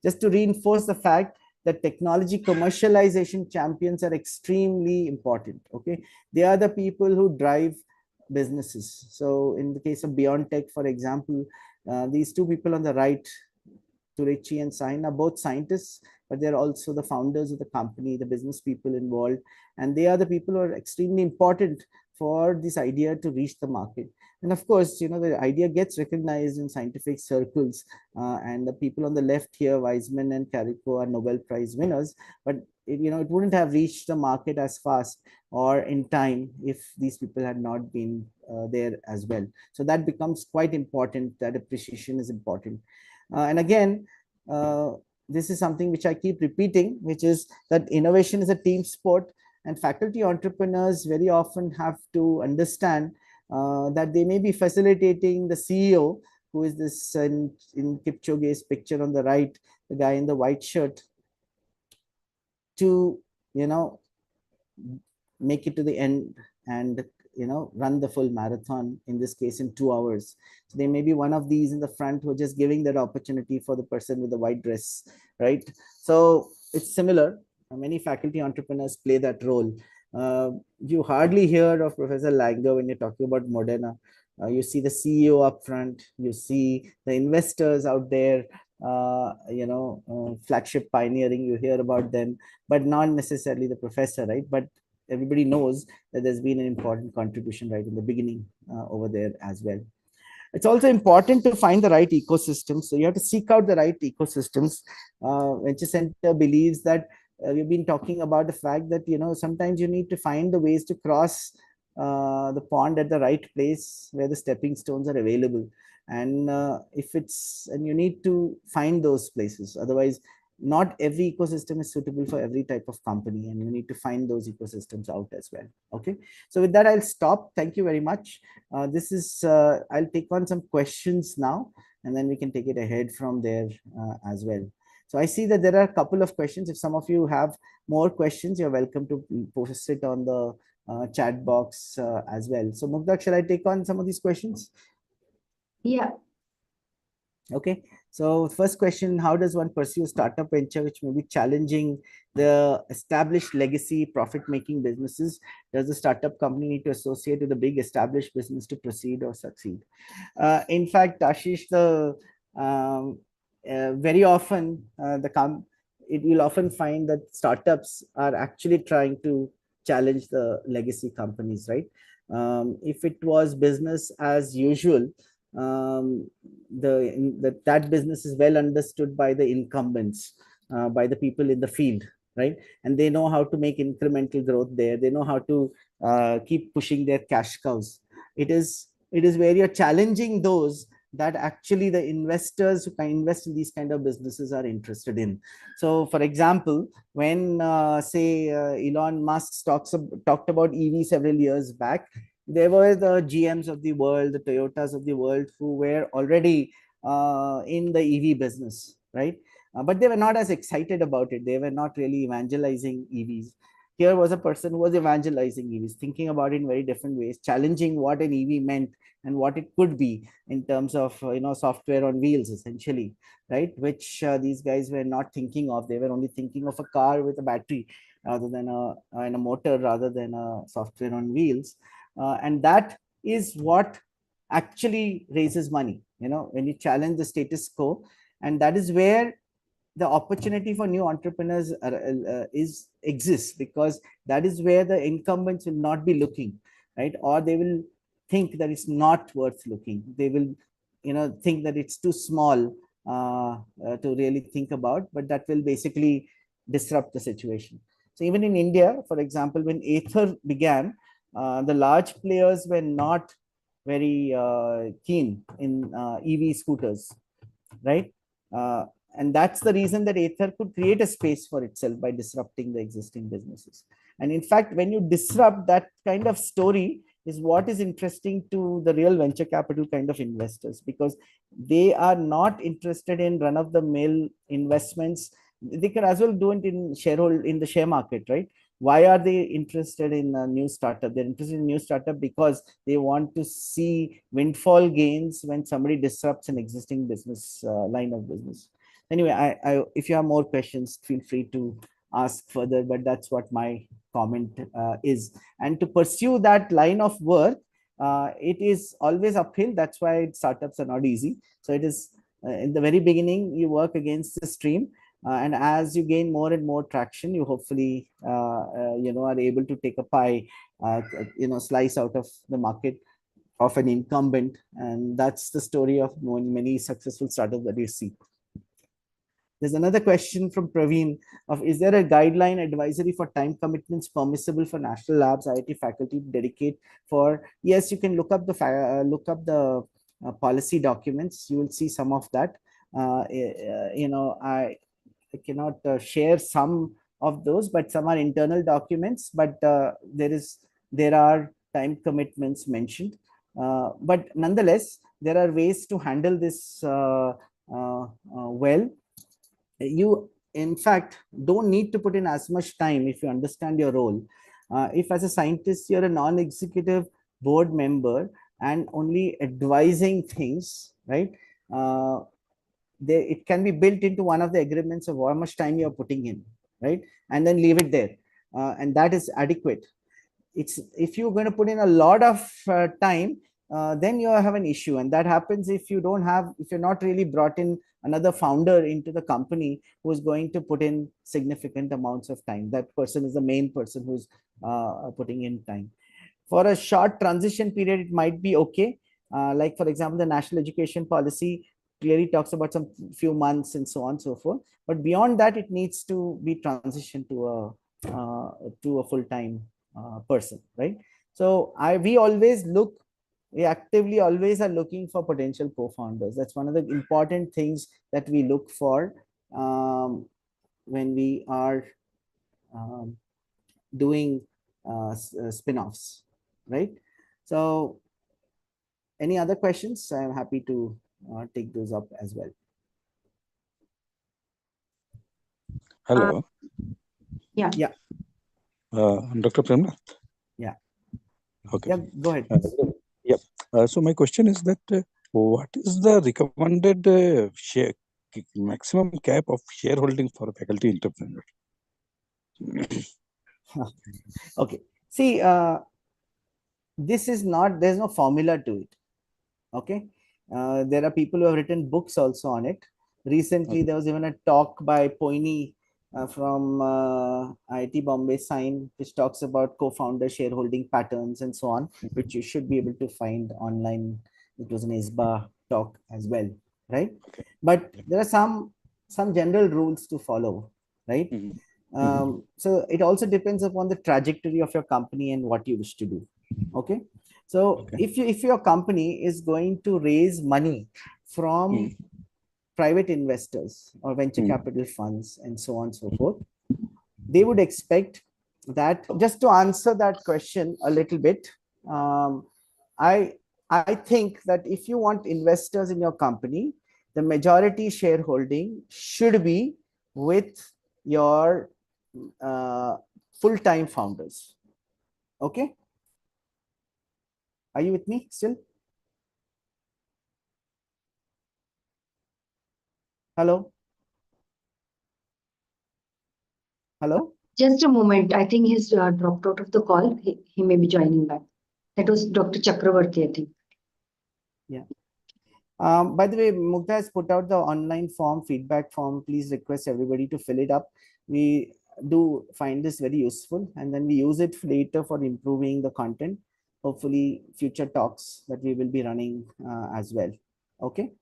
Just to reinforce the fact that technology commercialization champions are extremely important. Okay, they are the people who drive businesses. So in the case of Beyond Tech, for example, these two people on the right, Turechi and Sain, are both scientists, but they're also the founders of the company, the business people involved, and they are the people who are extremely important for this idea to reach the market. And of course, the idea gets recognized in scientific circles, and the people on the left here, Weizmann and Carrico, are Nobel Prize winners, but it wouldn't have reached the market as fast or in time if these people had not been there as well. So that becomes quite important. That appreciation is important. And again, this is something which I keep repeating, which is that innovation is a team sport, and faculty entrepreneurs very often have to understand that they may be facilitating the CEO, who is this in Kipchoge's picture on the right, the guy in the white shirt, to make it to the end and run the full marathon, in this case in 2 hours. So there may be one of these in the front who are just giving that opportunity for the person with the white dress, right? So it's similar. Many faculty entrepreneurs play that role. You hardly hear of Professor Langer when you're talking about Moderna. You see the CEO up front, you see the investors out there, flagship pioneering, you hear about them, but not necessarily the professor, right? But everybody knows that there's been an important contribution right in the beginning over there as well. It's also important to find the right ecosystem. So you have to seek out the right ecosystems. Venture Center believes that we've been talking about the fact that, sometimes you need to find the ways to cross the pond at the right place where the stepping stones are available. And and you need to find those places. Otherwise, not every ecosystem is suitable for every type of company, and you need to find those ecosystems out as well. Okay, so with that, I'll stop. Thank you very much. I'll take on some questions now, and then we can take it ahead from there as well. So I see that there are a couple of questions. If some of you have more questions, you're welcome to post it on the chat box as well. So Mugdha, shall I take on some of these questions? Yeah. Okay, so first question: how does one pursue a startup venture which may be challenging the established legacy profit-making businesses? Does the startup company need to associate with a big established business to proceed or succeed? In fact, Ashish, very often you'll often find that startups are actually trying to challenge the legacy companies, right? If it was business as usual, that business is well understood by the incumbents, by the people in the field, right? And they know how to make incremental growth there. They know how to keep pushing their cash cows. It is where you're challenging those that actually the investors who can invest in these kind of businesses are interested in. So for example, when Elon Musk talked about EV several years back, there were the GMs of the world, the Toyotas of the world, who were already in the EV business, right? But they were not as excited about it. They were not really evangelizing EVs. Here was a person who was evangelizing EVs, thinking about it in very different ways, challenging what an EV meant and what it could be in terms of software on wheels, essentially, right? Which these guys were not thinking of. They were only thinking of a car with a battery rather than a motor, rather than a software on wheels. And that is what actually raises money, when you challenge the status quo. And that is where the opportunity for new entrepreneurs exists, because that is where the incumbents will not be looking, right? Or they will think that it's not worth looking. They will think that it's too small to really think about, but that will basically disrupt the situation. So even in India, for example, when Ather began, the large players were not very keen in EV scooters, right? Uh, and that's the reason that Ather could create a space for itself by disrupting the existing businesses. And in fact, when you disrupt, that kind of story is what is interesting to the real venture capital kind of investors, because they are not interested in run of the mill investments. They can as well do it in in the share market, right? Why are they interested in a new startup? They're interested in new startup because they want to see windfall gains when somebody disrupts an existing business line of business. Anyway, if you have more questions, feel free to ask further, but that's what my comment is. And to pursue that line of work, it is always uphill. That's why startups are not easy. So it is in the very beginning, you work against the stream. And as you gain more and more traction, you hopefully are able to take a pie, slice out of the market of an incumbent. And that's the story of many successful startups that you see. There's another question from Praveen of, is there a guideline advisory for time commitments permissible for national labs, IIT faculty to dedicate for? Yes, you can look up the policy documents. You will see some of that. I cannot share some of those, but some are internal documents, but there are time commitments mentioned. But nonetheless, there are ways to handle this well. You, in fact, don't need to put in as much time if you understand your role. If as a scientist, you're a non-executive board member and only advising things, right? It can be built into one of the agreements of how much time you're putting in, right? And then leave it there. And that is adequate. It's if you're going to put in a lot of time, then you have an issue. And that happens if you're not really brought in another founder into the company who is going to put in significant amounts of time. That person is the main person who's putting in time. For a short transition period, it might be okay. Like, for example, the national education policy clearly talks about some few months and so on and so forth. But beyond that, it needs to be transitioned to a full-time person, right? So we actively always are looking for potential co-founders. That's one of the important things that we look for when we are doing spin-offs, right? So any other questions? I'm happy to take those up as well. Hello. Yeah. Dr. Premnath. Yeah. Okay. Yeah, go ahead. So my question is that what is the recommended maximum cap of shareholding for a faculty entrepreneur? Okay. See, there's no formula to it. Okay. There are people who have written books also on it. Recently, there was even a talk by Poini from IIT-Bombay which talks about co-founder shareholding patterns and so on, which you should be able to find online. It was an ISBA talk as well, right? Okay. But there are some general rules to follow, right? So it also depends upon the trajectory of your company and what you wish to do. Okay. So if your company is going to raise money from private investors or venture capital funds and so on and so forth, they would expect that, just to answer that question a little bit, I think that if you want investors in your company, the majority shareholding should be with your full-time founders. Okay. Are you with me still? Hello? Hello? Just a moment. I think he's dropped out of the call. He may be joining back. That was Dr. Chakravarti, I think. Yeah. By the way, Mukta has put out the online form, feedback form. Please request everybody to fill it up. We do find this very useful, and then we use it later for improving the content. Hopefully, future talks that we will be running as well. Okay.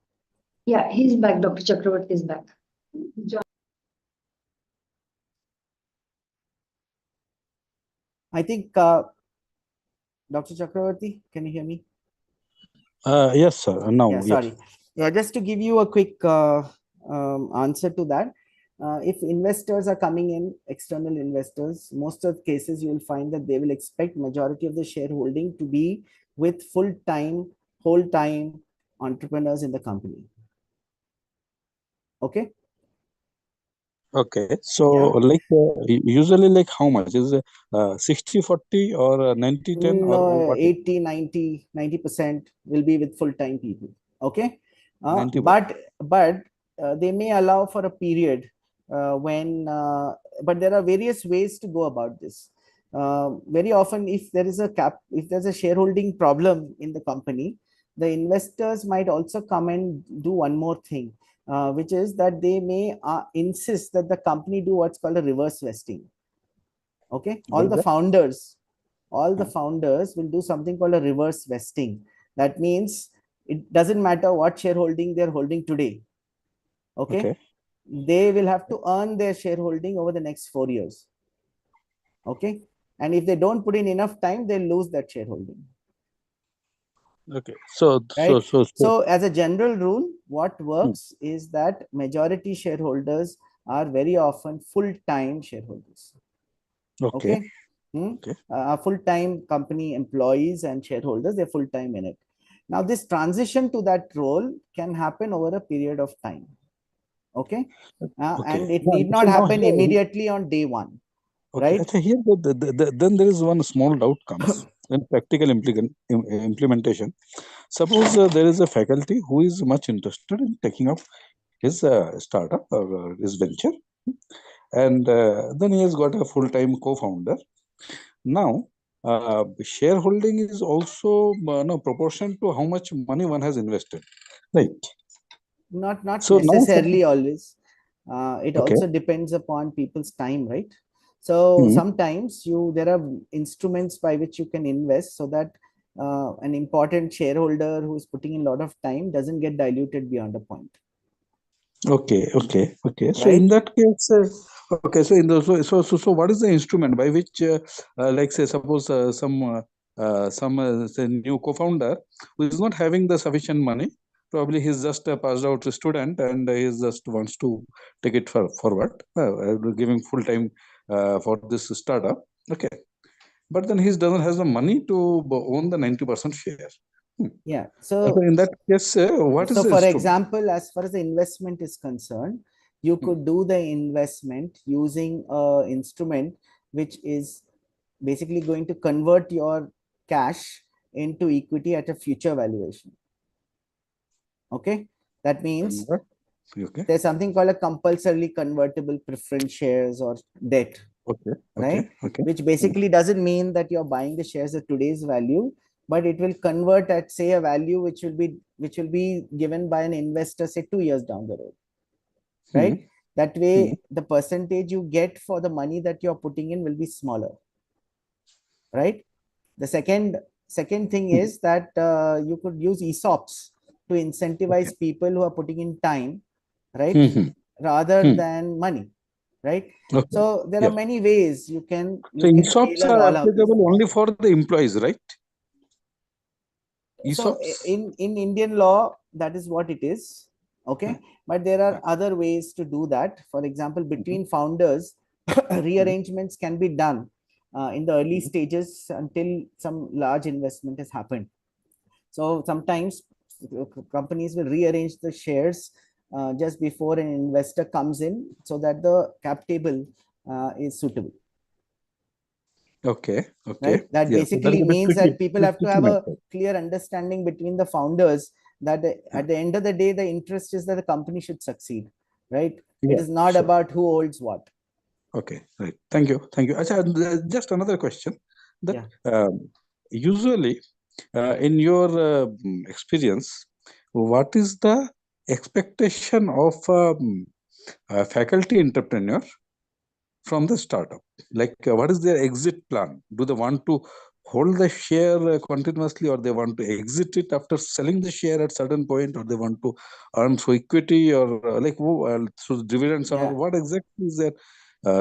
Yeah, he's back. Dr. Chakravarti is back. I think Dr. Chakravarti, can you hear me? Yes, sir. Now, Yeah, yes. sorry. Yeah, just to give you a quick answer to that. If investors are coming in, external investors, most of the cases you will find that they will expect majority of the shareholding to be with full-time, whole-time entrepreneurs in the company. Okay. Okay. So, Yeah. like, usually, like, how much is it? 60-40 or 90-10 or No, what? 80, 90% will be with full-time people. Okay. 90%. But they may allow for a period when, but there are various ways to go about this. Very often, if there's a shareholding problem in the company, the investors might also come and do one more thing, which is that they may insist that the company do what's called a reverse vesting. Okay. What is that? All the founders will do something called a reverse vesting. That means it doesn't matter what shareholding they're holding today. Okay. They will have to earn their shareholding over the next 4 years. Okay. And if they don't put in enough time, they'll lose that shareholding. Okay. So, Right. so, As a general rule, what works is that majority shareholders are very often full-time shareholders. okay. Okay. Full-time company employees and shareholders, they're full-time in it. Now, this transition to that role can happen over a period of time. Okay. Okay. And it Now, need so not now happen here, immediately on day one. okay. Right. So here, then there is one small doubt comes in practical implementation. Suppose there is a faculty who is much interested in taking up his startup or his venture, and then he has got a full-time co-founder. Now, shareholding is also no proportion to how much money one has invested, right? Not So now, necessarily always. It okay. also depends upon people's time, right? So sometimes there are instruments by which you can invest so that an important shareholder who is putting in a lot of time doesn't get diluted beyond a point. Okay. So Right. in that case, okay. So in the so what is the instrument by which, like say, suppose some say new co-founder who is not having the sufficient money, probably he's just a passed out student and he just wants to take it forward, giving full time for this startup. Okay, but then he doesn't has the money to own the 90% share. Yeah. So in that case, what is So the for instrument? example, as far as the investment is concerned, you could do the investment using a instrument which is basically going to convert your cash into equity at a future valuation. Okay. That means Okay. there's something called a compulsorily convertible preference shares or debt. Okay. Right. Okay. Which basically doesn't mean that you're buying the shares at today's value, but it will convert at, say, a value which will be given by an investor, say, 2 years down the road. Right. That way, the percentage you get for the money that you're putting in will be smaller. Right. The second thing is that you could use ESOPs to incentivize people who are putting in time, right, rather than money. Right. Okay. So there are many ways you can So ESOPs tailor are all of this. applicable only for the employees, right? So ESOPs. in Indian law, that is what it is. Okay. But there are other ways to do that. For example, between founders, rearrangements can be done in the early stages until some large investment has happened. So sometimes companies will rearrange the shares just before an investor comes in so that the cap table is suitable. Okay. Right. That Yeah. So that is basically a bit means tricky. that people have to have a Matter. clear understanding between the founders that at the end of the day, the interest is that the company should succeed. Right. Yeah. It is not about who holds what. Okay. Right. Thank you. Achha, just another question. That usually, in your experience, what is the expectation of a faculty entrepreneur from the startup? Like, what is their exit plan? Do they want to hold the share continuously, or they want to exit it after selling the share at certain point, or they want to earn through equity, or through dividends, or what exactly is their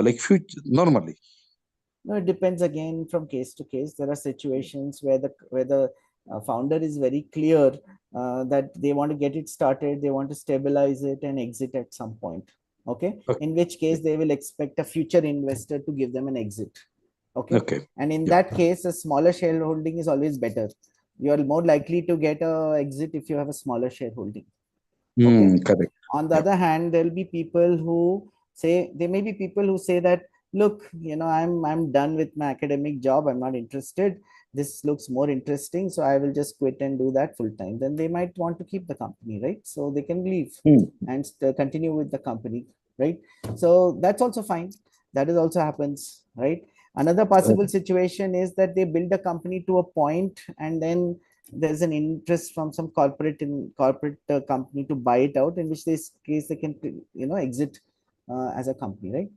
like future normally? No, it depends again from case to case. There are situations where the founder is very clear that they want to get it started, they want to stabilize it and exit at some point. Okay, Okay. in which case they will expect a future investor to give them an exit. Okay, Okay. and in Yeah. that case, a smaller shareholding is always better. You are more likely to get a exit if you have a smaller shareholding. Okay. Correct. On the Yeah. other hand, there will be people who say, there may be people who say that, look, I'm done with my academic job, I'm not interested, this looks more interesting, so I will just quit and do that full time. Then they might want to keep the company, right? So they can leave and continue with the company, right? So that's also fine. That is also happens, right? Another possible situation is that they build a company to a point and then there's an interest from some corporate company to buy it out, in which case they can exit as a company, right?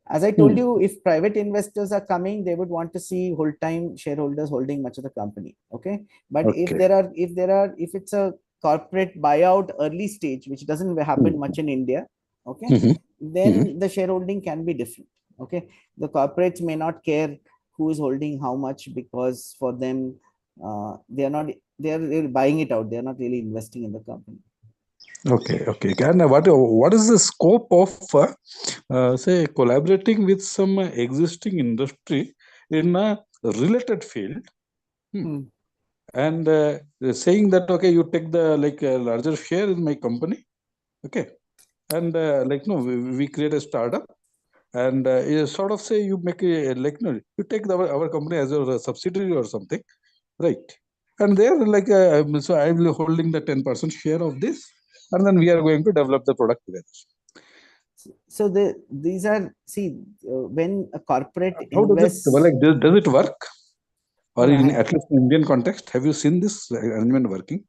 As I told you, if private investors are coming, they would want to see whole time shareholders holding much of the company. Okay, but Okay. if it's a corporate buyout early stage, which doesn't happen much in India, okay, then the shareholding can be different. Okay, the corporates may not care who is holding how much, because for them they're buying it out, they're not really investing in the company. Okay. And what is the scope of say collaborating with some existing industry in a related field? And saying that, okay, you take the larger share in my company, okay, and we create a startup, and sort of say you make a you take our company as a subsidiary or something, right? And they're so I will holding the 10% share of this, and then we are going to develop the product together. So these are, see, when a corporate How invests, does it work? Or no, in at least in Indian context, have you seen this arrangement working?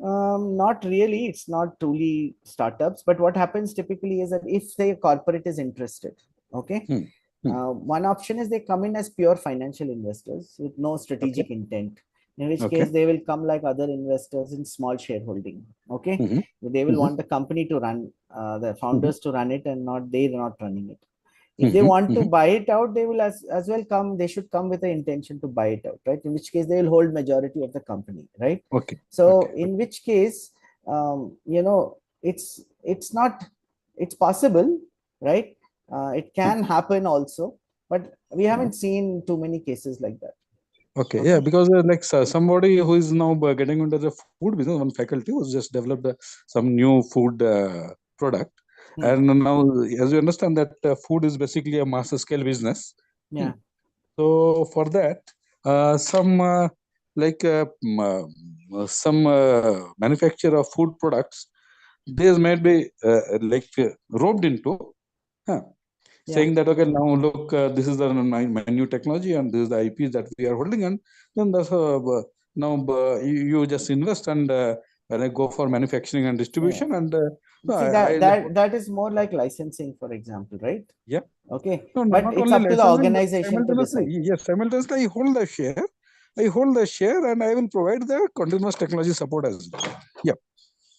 not really. It's not truly startups, but what happens typically is that if say a corporate is interested, okay, one option is they come in as pure financial investors with no strategic intent, in which case they will come like other investors in small shareholding. Okay, they will want the company to run, the founders to run it, and they're not running it. If they want to buy it out, they will as well come, they should come with the intention to buy it out, right? In which case they will hold majority of the company, right? Okay. So in which case, it's possible, right? It can happen also, but we haven't seen too many cases like that. Okay, yeah, because somebody who is now getting into the food business, one faculty who's just developed some new food product, and now, as you understand, that food is basically a mass scale business. Yeah. So for that, some manufacturer of food products, these might be roped into. Saying that, okay, now look, this is my new technology and this is the IPs that we are holding, and then that's now you just invest and go for manufacturing and distribution. And see, that is more like licensing, for example, right? Yeah. Okay, No, but not it's only up to the licensing, organization to decide. yes, simultaneously I hold the share and I will provide the continuous technology support as well.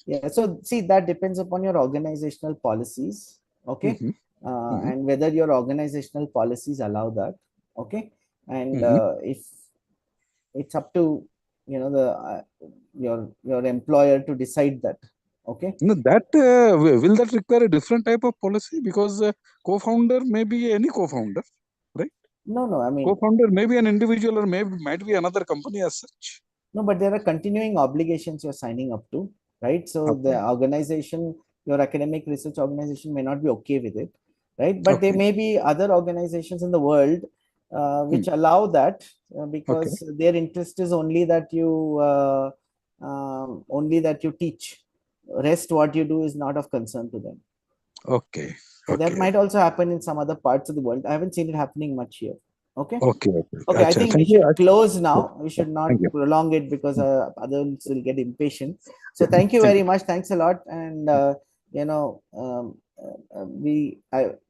Yeah, so see, that depends upon your organizational policies, okay, and whether your organizational policies allow that, okay, and if it's up to your employer to decide that, okay. No, that will that require a different type of policy, because co-founder may be any co-founder, right? No, I mean, Co-founder may be an individual or might be another company as such. No, but there are continuing obligations you're signing up to, right? So the organization, your academic research organization may not be okay with it, right? But there may be other organizations in the world which allow that because their interest is only that you teach. Rest what you do is not of concern to them. Okay. So that might also happen in some other parts of the world. I haven't seen it happening much here. Okay. Okay. I think we should close now. We should not prolong it because others will get impatient. So thank you very much. Thanks a lot. And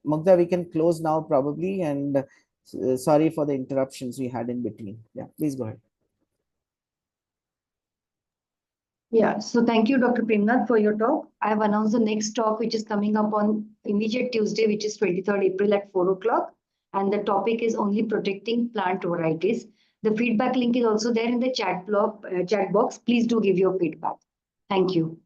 Mugdha, we can close now probably. And sorry for the interruptions we had in between. Yeah, please go ahead. Yeah, so thank you, Dr. Premnath, for your talk. I have announced the next talk, which is coming up on immediate Tuesday, which is 23rd April at 4 o'clock. and the topic is only protecting plant varieties. The feedback link is also there in the chat box. Please do give your feedback. Thank you.